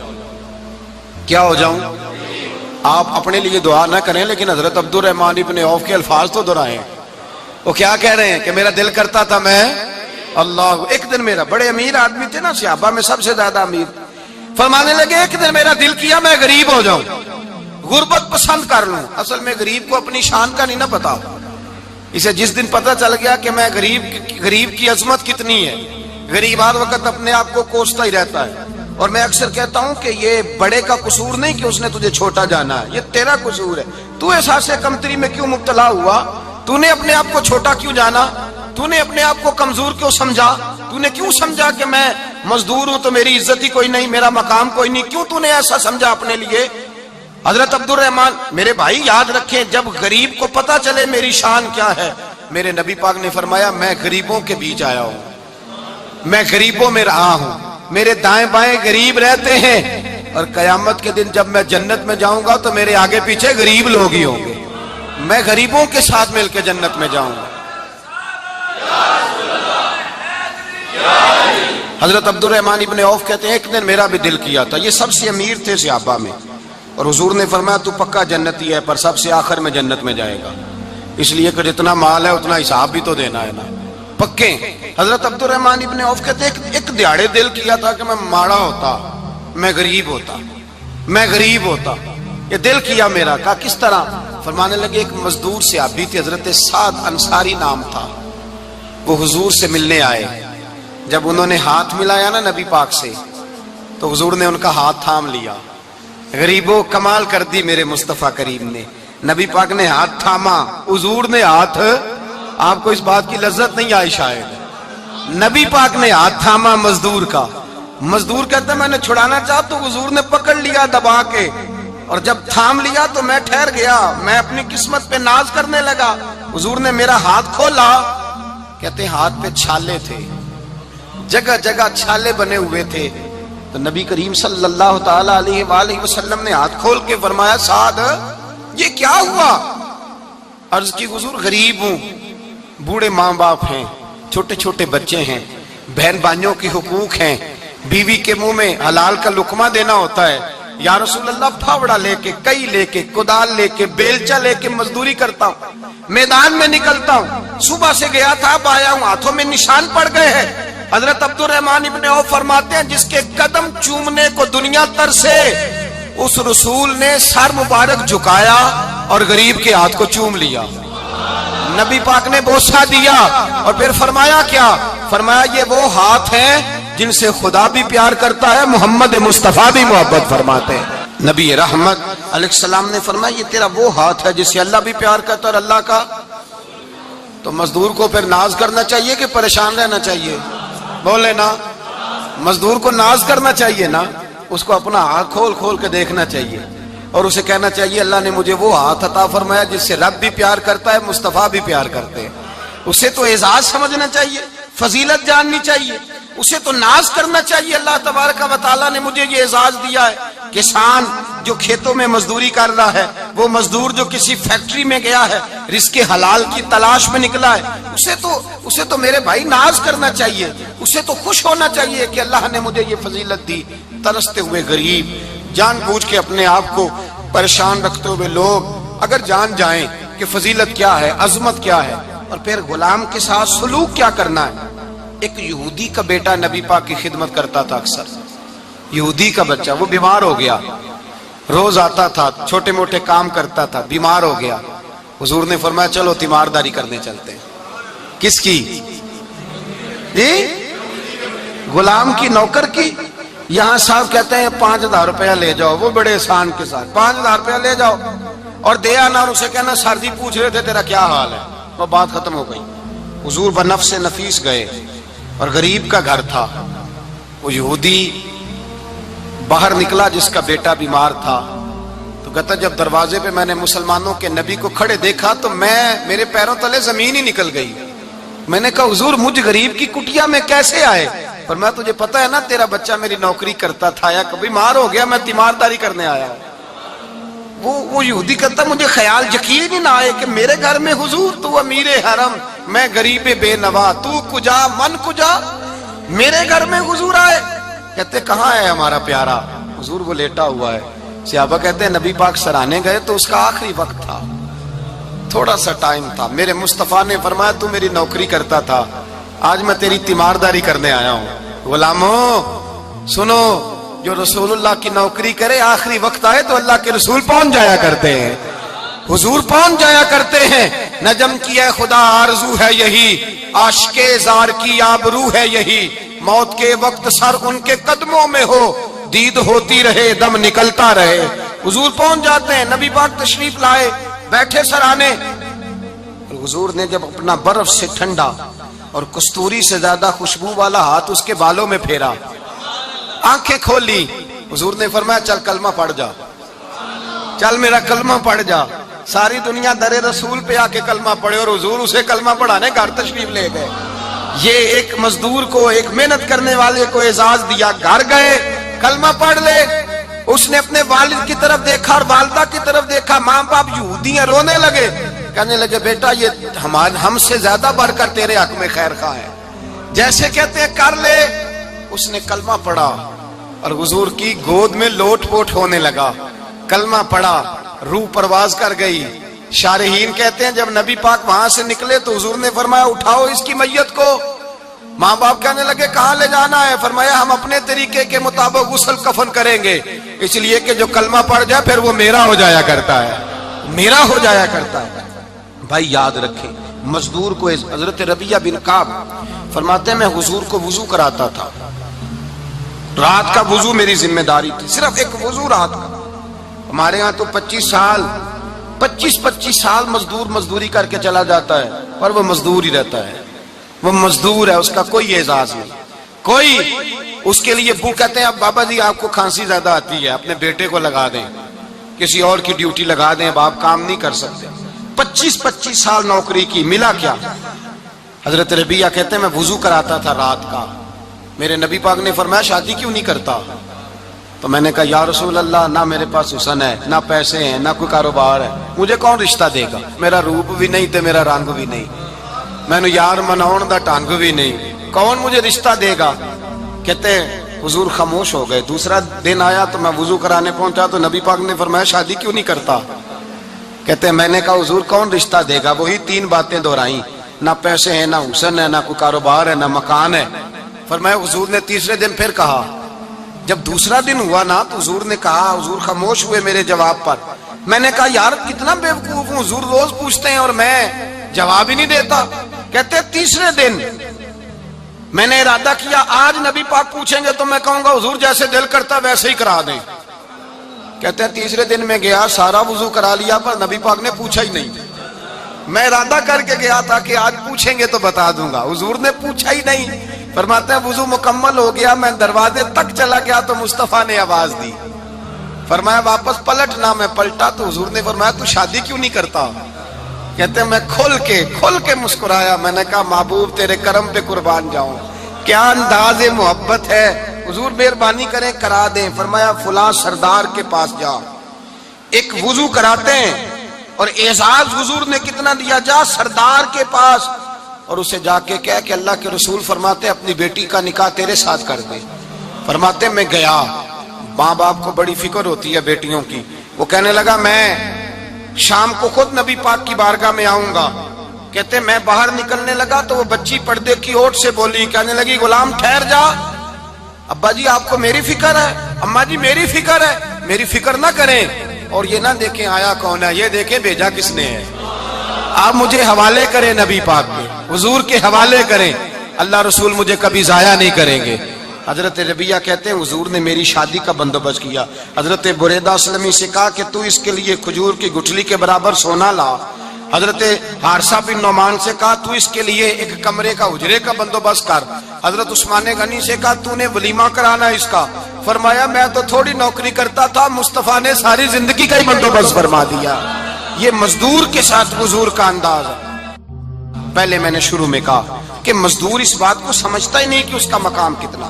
کیا ہو جاؤں؟ آپ اپنے لیے دعا نہ کریں لیکن حضرت عبد الرحمن ابن عوف کے الفاظ تو دہرائیں. وہ کیا کہہ رہے ہیں کہ میرا دل کرتا تھا میں اللہ. ایک دن میرا, بڑے امیر آدمی تھے نا صحابہ میں سب سے زیادہ امیر, فرمانے لگے ایک دن میرا دل کیا میں غریب ہو جاؤں, غربت پسند کر لوں. اصل میں غریب کو اپنی شان کا نہیں نہ پتا. اسے جس دن پتہ چل گیا کہ میں غریب کی عظمت کتنی ہے, غریب ہر وقت اپنے آپ کو کوستا ہی رہتا ہے. اور میں اکثر کہتا ہوں کہ یہ بڑے کا قصور نہیں کہ اس نے تجھے چھوٹا جانا ہے, یہ تیرا قصور ہے. تو احساس کمتری میں کیوں مبتلا ہوا؟ تو نے اپنے آپ کو چھوٹا کیوں جانا؟ تو نے اپنے آپ کو کمزور کیوں سمجھا؟ تو نے کیوں سمجھا کہ میں مزدور ہوں تو میری عزت ہی کوئی نہیں, میرا مقام کوئی نہیں؟ کیوں تو نے ایسا سمجھا اپنے لیے؟ حضرت عبد الرحمن میرے بھائی یاد رکھیں جب غریب کو پتہ چلے میری شان کیا ہے, میرے نبی پاک نے فرمایا میں غریبوں کے بیچ آیا ہوں, میں غریبوں میں رہا ہوں, میرے دائیں بائیں غریب رہتے ہیں اور قیامت کے دن جب میں جنت میں جاؤں گا تو میرے آگے پیچھے غریب لوگ ہی ہوں گے. میں غریبوں کے ساتھ مل کے جنت میں جاؤں گا. حضرت عبد الرحمن ابن عوف کہتے ہیں ایک دن میرا بھی دل کیا تھا. یہ سب سے امیر تھے صحابہ میں, اور حضور نے فرمایا تو پکا جنتی ہے پر سب سے آخر میں جنت میں جائے گا, اس لیے کہ جتنا مال ہے اتنا حساب بھی تو دینا ہے نا, پکے. حضرت عبد الرحمن ابن عوف کہتے ہیں ایک دیہڑے دل کیا تھا کہ میں ماڑا ہوتا, میں غریب ہوتا. یہ دل کیا میرا. کہا کس طرح؟ فرمانے لگے ایک مزدور صحابی تھے حضرت سعد انصاری نام تھا, وہ حضور سے ملنے آئے. جب انہوں نے ہاتھ ملایا نا نبی پاک سے تو حضور نے ان کا ہاتھ تھام لیا. غریبوں کمال کر دی میرے مصطفیٰ کریم نے. نبی پاک نے ہاتھ تھاما, حضور نے ہاتھ, آپ کو اس بات کی لذت نہیں آئی شاید, نبی پاک نے ہاتھ تھاما مزدور کا. مزدور کہتا میں نے چھڑانا چاہا تو حضور نے پکڑ لیا دبا کے, اور جب تھام لیا تو میں ٹھہر گیا, میں اپنی قسمت پہ ناز کرنے لگا. حضور نے میرا ہاتھ کھولا, کہتے ہاتھ پہ چھالے تھے, جگہ جگہ چھالے بنے ہوئے تھے. تو نبی کریم صلی اللہ تعالی علیہ وآلہ وسلم نے ہاتھ کھول کے فرمایا سعد یہ کیا ہوا؟ عرض کی حضور غریب ہوں, بوڑھے ماں باپ ہیں, چھوٹے چھوٹے بچے ہیں, بہن بھائیوں کے حقوق ہیں, بیوی کے منہ میں حلال کا لقمہ دینا ہوتا ہے. یا رسول اللہ پھاوڑا لے کے, کئی لے کے, کدال لے کے, بیلچا لے کے مزدوری کرتا ہوں, میدان میں نکلتا ہوں, صبح سے گیا تھا اب آیا ہوں, ہاتھوں میں نشان پڑ گئے ہیں. حضرت عبد الرحمن ابن عوف فرماتے ہیں جس کے قدم چومنے کو دنیا ترسے اس رسول نے سر مبارک جھکایا اور غریب کے ہاتھ کو چوم لیا. نبی پاک نے بوسہ دیا اور پھر فرمایا کیا؟ فرمایا یہ وہ ہاتھ ہیں جن سے خدا بھی پیار کرتا ہے, محمد مصطفیٰ بھی محبت فرماتے ہیں. نبی رحمت علیہ السلام نے فرمایا یہ تیرا وہ ہاتھ ہے جس سے اللہ بھی پیار کرتا ہے اور اللہ کا. تو مزدور کو پھر ناز کرنا چاہیے کہ پریشان رہنا چاہیے؟ بولے نا, مزدور کو ناز کرنا چاہیے نا, اس کو اپنا ہاتھ کھول کھول کے دیکھنا چاہیے اور اسے کہنا چاہیے اللہ نے مجھے وہ ہاتھ عطا فرمایا جس سے رب بھی پیار کرتا ہے, مصطفیٰ بھی پیار کرتے ہیں. اسے تو اعزاز سمجھنا چاہیے, فضیلت جاننی چاہیے, اسے تو ناز کرنا چاہیے. اللہ تبارک و تعالیٰ نے مجھے یہ اعزاز دیا ہے. کسان جو کھیتوں میں مزدوری کر رہا ہے, وہ مزدور جو کسی فیکٹری میں گیا ہے, رزق حلال کی تلاش میں نکلا ہے, اسے تو میرے بھائی ناز کرنا چاہیے, اسے تو خوش ہونا چاہیے کہ اللہ نے مجھے یہ فضیلت دی. ترستے ہوئے غریب, جان بوجھ کے اپنے آپ کو پریشان رکھتے ہوئے لوگ اگر جان جائیں کہ فضیلت کیا ہے, عظمت کیا ہے, اور پھر غلام کے ساتھ سلوک کیا کرنا ہے. ایک یہودی کا بیٹا نبی پاک کی خدمت کرتا تھا اکثر. یہودی کا بچہ, وہ بیمار ہو گیا, روز آتا تھا, چھوٹے موٹے کام کرتا تھا, بیمار ہو گیا. حضور نے فرمایا چلو تیمارداری کرنے چلتے ہیں. کس کی؟ غلام کی, نوکر کی. یہاں صاحب کہتے ہیں 5,000 روپیہ لے جاؤ، وہ بڑے احسان کے ساتھ 5,000 روپیہ لے جاؤ اور دے آنا، اور اسے کہنا سر جی پوچھ رہے تھے تیرا کیا حال ہے، وہ بات ختم ہو گئی۔ حضور بنفس نفیس گئے اور غریب کا گھر تھا، وہ یہودی باہر نکلا جس کا بیٹا بیمار تھا، تو کہتا جب دروازے پہ میں نے مسلمانوں کے نبی کو کھڑے دیکھا تو میرے پیروں تلے زمین ہی نکل گئی۔ میں نے کہا حضور مجھ غریب کی کٹیا میں کیسے آئے؟ پر میں تجھے پتا ہے نا تیرا بچہ میری نوکری کرتا تھا یا کبھی بیمار ہو گیا، میں تیمارداری کرنے آیا ہوں۔ وہ یہودی کہتا مجھے خیال یقین ہی نہ آئے کہ میرے گھر میں حضور، تو امیر حرم، میں غریب بے نوا، تو کجا من کجا، میرے گھر میں حضور آئے۔ کہتے کہاں ہے ہمارا پیارا؟ حضور وہ لیٹا ہوا ہے۔ صحابہ کہتے ہیں نبی پاک سرانے گئے تو اس کا آخری وقت تھا، تھوڑا سا ٹائم تھا، میرے مصطفیٰ نے فرمایا تو میری نوکری کرتا تھا، آج میں تیری تیمارداری کرنے آیا ہوں۔ غلاموں سنو، جو رسول اللہ کی نوکری کرے آخری وقت آئے تو اللہ کے رسول پہنچ جایا کرتے ہیں، حضور پہنچ جایا کرتے ہیں۔ نجم کی اے خدا آرزو ہے یہی، عاشق زار کی آبرو ہے یہی، موت کے وقت سر ان کے قدموں میں ہو، دید ہوتی رہے دم نکلتا رہے۔ حضور پہنچ جاتے ہیں، نبی پاک تشریف لائے، بیٹھے سرانے۔ حضور نے جب اپنا برف سے ٹھنڈا اور کستوری سے زیادہ خوشبو والا ہاتھ اس کے بالوں میں پھیرا، آنکھیں کھولی، حضور نے فرمایا چل کلمہ پڑھ جا، چل میرا کلمہ پڑھ جا۔ ساری دنیا در رسول پہ آ کے کلمہ پڑھے اور حضور اسے کلمہ پڑھانے گھر تشریف لے گئے۔ یہ ایک مزدور کو، ایک محنت کرنے والے کو اعزاز دیا، گھر گئے کلمہ پڑھ لے۔ اس نے اپنے والد کی طرف دیکھا اور والدہ کی طرف دیکھا، ماں باپ یہودی ہیں، رونے لگے، کہنے لگے بیٹا یہ ہم سے زیادہ بڑھ کر تیرے حق میں خیر خواہ ہے، جیسے کہتے ہیں کر لے۔ اس نے کلمہ پڑھا اور حضور کی گود میں لوٹ پوٹ ہونے لگا، کلمہ پڑھا، روح پرواز کر گئی۔ شارحین کہتے ہیں جب نبی پاک وہاں سے نکلے تو حضور نے فرمایا اٹھاؤ اس کی میت کو۔ ماں باپ کہنے لگے کہاں لے جانا ہے؟ فرمایا ہم اپنے طریقے کے مطابق غسل کفن کریں گے، اس لیے کہ جو کلمہ پڑھ جائے پھر وہ میرا ہو جایا کرتا ہے، میرا ہو جایا کرتا ہے۔ بھائی یاد رکھیں، مزدور کو حضرت ربیعہ بن کعب فرماتے ہیں میں حضور کو وضو کراتا تھا، رات کا وضو میری ذمہ داری تھی، صرف ایک وضو رات کا۔ ہمارے ہاں تو 25 سال مزدور مزدوری کر کے چلا جاتا ہے، پر وہ مزدور ہی رہتا ہے، وہ مزدور ہے، اس کا کوئی اعزاز نہیں، کوئی اس کے لیے وہ کہتے ہیں اب بابا جی آپ کو کھانسی زیادہ آتی ہے، اپنے بیٹے کو لگا دیں، کسی اور کی ڈیوٹی لگا دیں، اب آپ کام نہیں کر سکتے۔ 25 سال نوکری کی، ملا کیا؟ حضرت ربیعہ کہتے ہیں میں وضو کراتا تھا رات کا، میرے نبی پاک نے فرمایا شادی کیوں نہیں کرتا؟ تو میں نے کہا یا رسول اللہ نہ میرے پاس حسن ہے، نہ پیسے ہیں، نہ کوئی کاروبار ہے، مجھے کون رشتہ دے گا؟ میرا روپ بھی نہیں تے میرا رنگ بھی نہیں، میں نے یار مناؤن دا ٹانگ بھی نہیں، کون مجھے رشتہ دے گا؟ کہتے ہیں حضور خاموش ہو گئے۔ دوسرا دن آیا تو میں وضو کرانے پہنچا تو نبی پاک نے فرمایا شادی کیوں نہیں کرتا؟ کہتے ہیں میں نے کہا حضور کون رشتہ دے گا؟ وہی 3 باتیں دہرائیں، نہ پیسے ہیں، نہ حسن ہے، نہ کوئی کاروبار ہے، نہ مکان ہے۔ فرمایا حضور نے تیسرے دن پھر کہا، جب دوسرا دن ہوا نا تو حضور نے کہا، حضور خاموش ہوئے میرے جواب پر۔ میں نے کہا یار کتنا بیوقوف ہوں، حضور روز پوچھتے ہیں اور میں جواب ہی نہیں دیتا۔ کہتے ہیں تیسرے دن میں نے ارادہ کیا آج نبی پاک پوچھیں گے تو میں کہوں گا حضور جیسے دل کرتا ویسے ہی کرا دیں۔ کہتے ہیں تیسرے دن میں گیا، سارا وضو کرا لیا پر نبی پاک نے پوچھا ہی نہیں۔ میں ارادہ کر کے گیا تھا کہ آج پوچھیں گے تو بتا دوں گا، حضور نے پوچھا ہی نہیں۔ فرماتے ہیں وضو مکمل ہو گیا، میں دروازے تک چلا گیا تو مصطفیٰ نے آواز دی، فرمایا واپس پلٹ نہ، میں پلٹا تو حضور نے فرمایا تو شادی کیوں نہیں کرتا؟ کہتے ہیں میں کھل کے مسکرایا، میں نے کہا محبوب تیرے کرم پہ قربان جاؤں، کیا انداز محبت ہے، حضور مہربانی کریں کرا دیں۔ فرمایا فلاں سردار کے پاس جا، ایک وضو کراتے ہیں، اور اعزاز حضور نے کتنا دیا، جا سردار کے پاس اور اسے جا کے کہہ کہ اللہ کے رسول فرماتے اپنی بیٹی کا نکاح تیرے ساتھ کر دے۔ فرماتے میں گیا، ماں باپ کو بڑی فکر ہوتی ہے بیٹیوں کی، وہ کہنے لگا میں شام کو خود نبی پاک کی بارگاہ میں آؤں گا۔ کہتے میں باہر نکلنے لگا تو وہ بچی پردے کی اوٹ سے بولی، کہنے لگی غلام ٹھہر جا، ابا جی آپ کو میری فکر ہے، اماں جی میری فکر ہے، میری فکر نہ کریں، اور یہ نہ دیکھیں آیا کون ہے، یہ دیکھیں بھیجا کس نے ہے، آپ مجھے حوالے کریں نبی پاک کے، حضور کے حوالے کریں، اللہ رسول مجھے کبھی ضائع نہیں کریں گے۔ حضرت ربیہ کہتے ہیں حضور نے میری شادی کا بندوبست کیا. حضرت بریدہ اسلمی سے کہا کہ تو اس کے لیے کھجور کی گٹھلی کے برابر سونا لا. حضرت حارثہ بن نعمان سے کہا تو اس کے لیے ایک کمرے کا حجرے کا بندوبست کر. حضرت عثمان غنی سے کہا تو نے ولیمہ کرانا اس کا. فرمایا میں تو تھوڑی نوکری کرتا تھا, مصطفیٰ نے ساری زندگی کا ہی بندوبست فرما دیا. یہ مزدور کے ساتھ حضور کا انداز ہے. پہلے میں نے شروع میں کہا کہ مزدور اس بات کو سمجھتا ہی نہیں کہ اس کا مقام کتنا,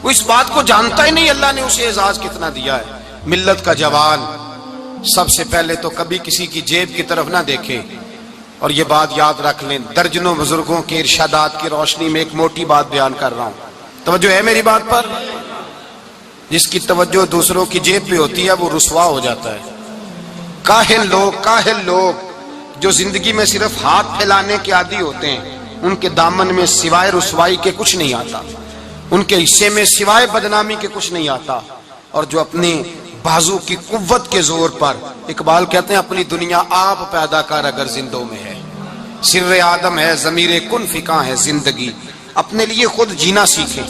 وہ اس بات کو جانتا ہی نہیں اللہ نے اسے اعزاز کتنا دیا ہے. ملت کا جوان سب سے پہلے تو کبھی کسی کی جیب کی طرف نہ دیکھے. اور یہ بات یاد رکھ لیں, درجنوں بزرگوں کے ارشادات کی روشنی میں ایک موٹی بات بیان کر رہا ہوں. توجہ ہے میری بات پر؟ جس کی توجہ دوسروں کی جیب پہ ہوتی ہے وہ رسوا ہو جاتا ہے. کاہل لوگ جو زندگی میں صرف ہاتھ پھیلانے کے عادی ہوتے ہیں, ان کے دامن میں سوائے رسوائی کے کچھ نہیں آتا, ان کے حصے میں سوائے بدنامی کے کچھ نہیں آتا. اور جو اپنے بازو کی قوت کے زور پر, اقبال کہتے ہیں اپنی دنیا آپ پیدا کر اگر زندوں میں ہے, سر آدم ہے ضمیر کن فکاں ہے زندگی. اپنے لیے خود جینا سیکھیں,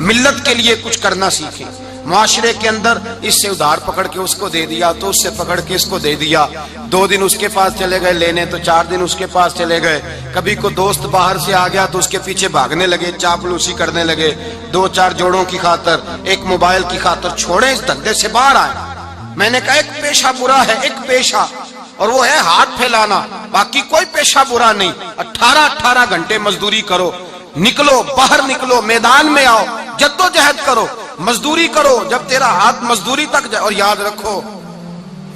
ملت کے لیے کچھ کرنا سیکھیں. معاشرے کے اندر اس سے ادھار پکڑ کے اس کو دے دیا, تو اس سے پکڑ کے اس کو دے دیا. 2 دن اس کے پاس چلے گئے لینے, تو 4 دن اس کے پاس چلے گئے. کبھی کو دوست باہر سے آ گیا تو اس کے پیچھے بھاگنے لگے, چاپلوسی کرنے لگے. 2-4 جوڑوں کی خاطر, ایک موبائل کی خاطر چھوڑیں اس دھندے سے باہر آئیں. میں نے کہا ایک پیشہ برا ہے, ایک پیشہ, اور وہ ہے ہاتھ پھیلانا. باقی کوئی پیشہ برا نہیں. 18 گھنٹے مزدوری کرو, نکلو باہر, نکلو میدان میں آؤ, جدوجہد کرو, مزدوری کرو جب تیرا ہاتھ مزدوری تک جائے. اور یاد رکھو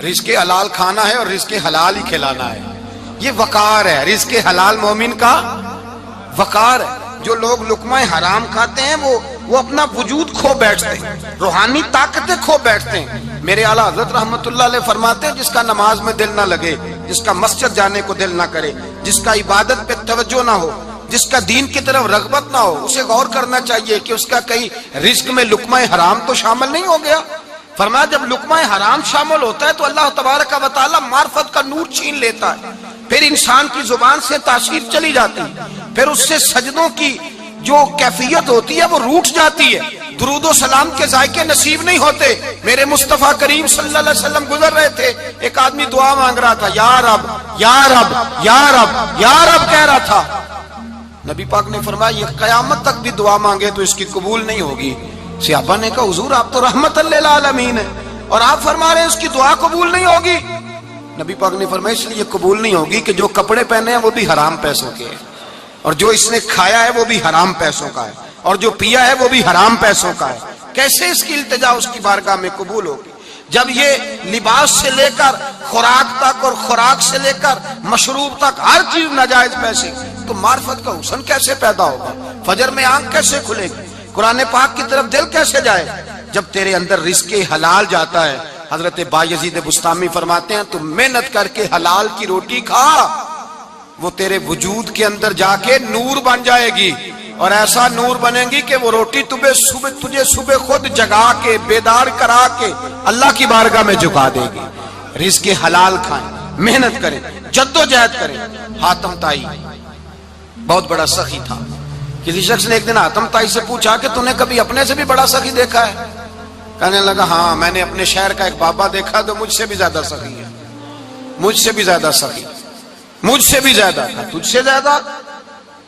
رزق حلال کھانا ہے اور رزق حلال ہی کھلانا ہے. یہ وقار ہے, رزق حلال مومن کا وقار ہے. جو لوگ لقمہ حرام کھاتے ہیں وہ اپنا وجود کھو بیٹھتے ہیں, روحانی طاقتیں کھو بیٹھتے ہیں. میرے اعلیٰ حضرت رحمت اللہ علیہ فرماتے ہیں جس کا نماز میں دل نہ لگے, جس کا مسجد جانے کو دل نہ کرے, جس کا عبادت پہ توجہ نہ ہو, جس کا دین کی طرف رغبت نہ ہو, اسے غور کرنا چاہیے کہ اس کا کئی رزق میں لقمہ حرام تو شامل نہیں ہو گیا. فرمایا جب لقمہ حرام شامل ہوتا ہے تو اللہ تبارک و تعالی معرفت کا نور چھین لیتا ہے, پھر انسان کی زبان سے تاثیر چلی جاتی ہے, پھر اس سے سجدوں کی جو کیفیت ہوتی ہے وہ روٹ جاتی ہے, درود و سلام کے ذائقے نصیب نہیں ہوتے. میرے مصطفیٰ کریم صلی اللہ علیہ وسلم گزر رہے تھے, ایک آدمی دعا مانگ رہا تھا, یا رب یا رب یا رب یا رب کہہ رہا تھا. نبی پاک نے فرمایا یہ قیامت تک بھی دعا مانگے تو اس کی قبول نہیں ہوگی. صحابہ نے کہا حضور آپ تو رحمت للعالمین ہیں اور آپ فرما رہے ہیں اس کی دعا قبول نہیں ہوگی. نبی پاک نے فرمایا اس لیے قبول نہیں ہوگی کہ جو کپڑے پہنے ہیں وہ بھی حرام پیسوں کے ہیں, اور جو اس نے کھایا ہے وہ بھی حرام پیسوں کا ہے, اور جو پیا ہے وہ بھی حرام پیسوں کا ہے. کیسے اس کی التجا اس کی بارگاہ میں قبول ہوگی جب یہ لباس سے لے کر خوراک تک اور خوراک سے لے کر مشروب تک ہر چیز ناجائز پیسے. تو معرفت کا حسن کیسے پیدا ہوگا, فجر میں آنکھ کیسے کھلے گی, قرآن پاک کی طرف دل کیسے جائے جب تیرے اندر رزق حلال جاتا ہے. حضرت بایزید بستامی فرماتے ہیں تو محنت کر کے حلال کی روٹی کھا, وہ تیرے وجود کے اندر جا کے نور بن جائے گی, اور ایسا نور بنے گی کہ وہ روٹی تجھے صبح خود جگا کے بیدار کرا کے اللہ کی بارگاہ میں جھکا دے گی. رزق حلال کھائیں, محنت کریں, جدوجہد کریں. حاتم طائی بہت بڑا سخی تھا. کسی شخص نے ایک دن حاتم طائی سے پوچھا کہ تو نے کبھی اپنے سے بھی بڑا سخی دیکھا ہے؟ کہنے لگا ہاں میں نے اپنے شہر کا ایک بابا دیکھا تو مجھ سے بھی زیادہ سخی ہے, مجھ سے بھی زیادہ سخی, مجھ سے بھی زیادہ. تجھ سے زیادہ؟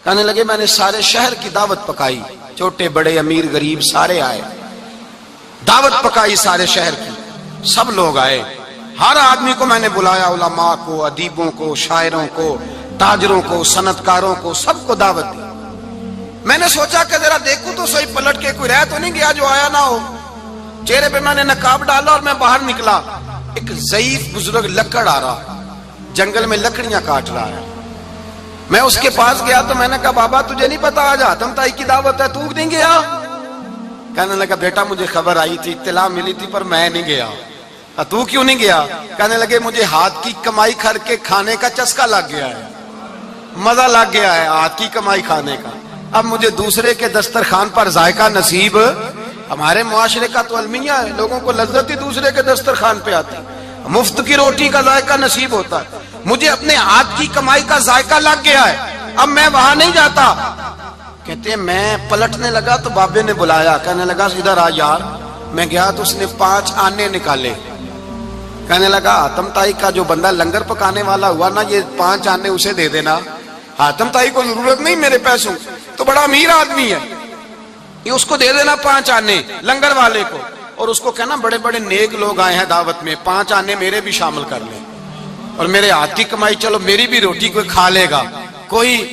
کہنے لگے میں نے سارے شہر کی دعوت پکائی, چھوٹے بڑے امیر غریب سارے آئے, دعوت پکائی سارے شہر کی, سب لوگ آئے, ہر آدمی کو میں نے بلایا, علماء کو, ادیبوں کو, شاعروں کو, تاجروں کو, صنعتکاروں کو, سب کو دعوت دی. میں نے سوچا کہ ذرا دیکھوں تو صحیح پلٹ کے کوئی رہ تو نہیں گیا جو آیا نہ ہو. چہرے پہ میں نے نقاب ڈالا اور میں باہر نکلا. ایک ضعیف بزرگ لکڑ آ رہا, جنگل میں لکڑیاں کاٹ رہا ہے. میں اس کے پاس گیا تو میں نے کہا بابا تجھے نہیں پتا آج حاتم طائی کی دعوت ہے, تو نہیں گیا؟ کہنے لگا بیٹا مجھے خبر آئی تھی, اطلاع ملی تھی, پر میں نہیں گیا. تو کیوں نہیں گیا؟ کہنے لگے مجھے ہاتھ کی کمائی کر کے کھانے کا چسکا لگ گیا ہے, مزہ لگ گیا ہے ہاتھ کی کمائی کھانے کا. اب مجھے دوسرے کے دسترخوان پر ذائقہ نصیب. ہمارے معاشرے کا تو المیہ ہے, لوگوں کو لذت ہی دوسرے کے دسترخوان پہ آتی, مفت کی روٹی کا ذائقہ نصیب ہوتا ہے. مجھے اپنے ہاتھ کی کمائی کا ذائقہ لگ گیا ہے, اب میں وہاں نہیں جاتا. کہتے ہیں میں پلٹنے لگا تو بابے نے بلایا, کہنے لگا ادھر آ یار. میں گیا تو اس نے 5 آنے نکالے. کہنے لگا حاتم تائی کا جو بندہ لنگر پکانے والا ہوا نا, یہ 5 آنے اسے دے دینا. حاتم تائی کو ضرورت نہیں میرے پیسوں, تو بڑا امیر آدمی ہے, یہ اس کو دے دینا 5 آنے لنگر والے کو. اور اس کو کہنا بڑے بڑے نیک لوگ آئے ہیں دعوت میں, 5 آنے میرے بھی شامل کر لیں, اور میرے ہاتھ کی کمائی چلو میری بھی روٹی کوئی کھا لے گا. کوئی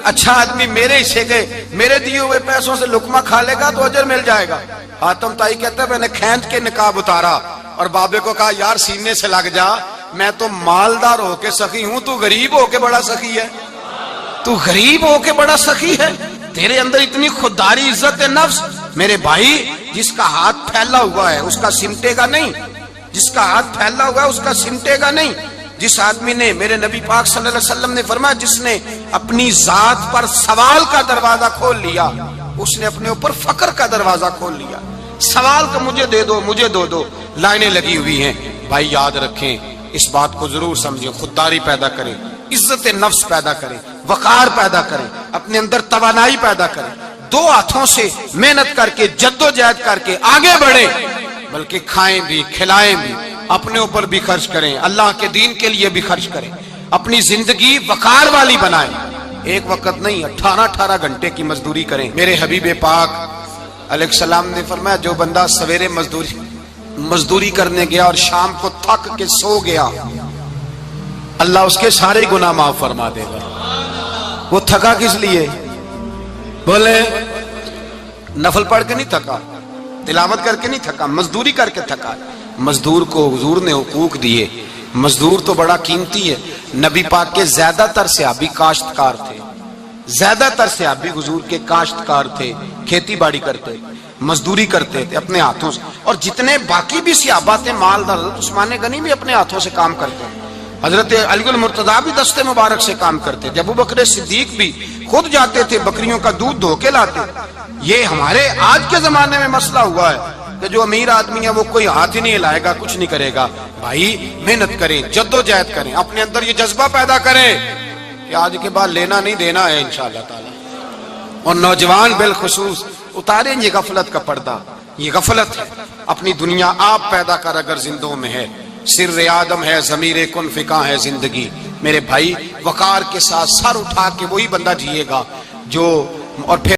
اچھا آدمی میرے حصے کے میرے دیے ہوئے پیسوں سے لقمہ کھا لے گا تو اجر مل جائے گا. حاتم تائی کہتا ہے میں نے کھینچ کے نقاب اتارا اور بابے کو کہا یار سینے سے لگ جا, میں تو مالدار ہو کے سخی ہوں, تو غریب ہو کے بڑا سخی ہے. تو غریب ہو کے بڑا سخی ہے, تیرے اندر اتنی خودداری عزت نفس. میرے بھائی جس کا ہاتھ پھیلا ہوا ہے اس کا سمٹے گا نہیں, جس کا ہاتھ پھیلا ہوا ہے اس کا سمٹے گا نہیں. جس آدمی نے, میرے نبی پاک صلی اللہ علیہ وسلم نے فرمایا جس نے اپنی ذات پر سوال کا دروازہ کھول لیا اس نے اپنے اوپر فقر کا دروازہ کھول لیا. سوال کا مجھے دے دو مجھے دو لائنیں لگی ہوئی ہیں. بھائی یاد رکھیں, اس بات کو ضرور سمجھیں, خودداری پیدا کریں, عزت نفس پیدا کریں, وقار پیدا کریں, اپنے اندر توانائی پیدا کریں, 2 ہاتھوں سے محنت کر کے جدوجہد کر کے آگے بڑھیں, بلکہ کھائیں بھی کھلائیں بھی, اپنے اوپر بھی خرچ کریں, اللہ کے دین کے لیے بھی خرچ کریں, اپنی زندگی وقار والی بنائیں. ایک وقت نہیں 18 گھنٹے کی مزدوری کریں. میرے حبیب پاک علیہ السلام نے فرمایا جو بندہ سویرے مزدوری کرنے گیا اور شام کو تھک کے سو گیا, اللہ اس کے سارے گناہ معاف فرما دے گا. وہ تھکا کس لیے؟ بولے نفل پڑھ کے نہیں تھکا, تلاوت کر کے نہیں تھکا, مزدوری کر کے تھکا. مزدور کو حضور نے حقوق دیے. مزدور تو بڑا قیمتی ہے. نبی پاک کے زیادہ تر صحابی کاشتکار تھے, زیادہ تر صحابی حضور کے کاشتکار تھے, کھیتی باڑی کرتے, مزدوری کرتے تھے اپنے ہاتھوں سے. اور جتنے باقی بھی صحابہ تھے مالدار, عثمان غنی بھی اپنے ہاتھوں سے کام کرتے, حضرت علی المرتضیٰ بھی دستے مبارک سے کام کرتے تھے, ابو بکر صدیق بھی خود جاتے تھے بکریوں کا دودھ دھو کے لاتے. یہ ہمارے آج کے زمانے میں مسئلہ ہوا ہے کہ جو امیر آدمی ہے وہ کوئی ہاتھ ہی نہیں ہلائے گا, کچھ نہیں کرے گا. بھائی محنت کریں, جدوجہد کریں, اپنے اندر یہ جذبہ پیدا کریں کہ آج کے بعد لینا نہیں دینا ہے انشاءاللہ تعالی. اور نوجوان بالخصوص اتاریں یہ غفلت کا پردہ, یہ غفلت ہے. اپنی دنیا آپ پیدا کر اگر زندوں میں ہے, سر آدم ہے, ضمیر کن فکاں ہے زندگی. میرے بھائی وقار کے ساتھ سر اٹھا کے وہی بندہ جیے گا جو, اور پھر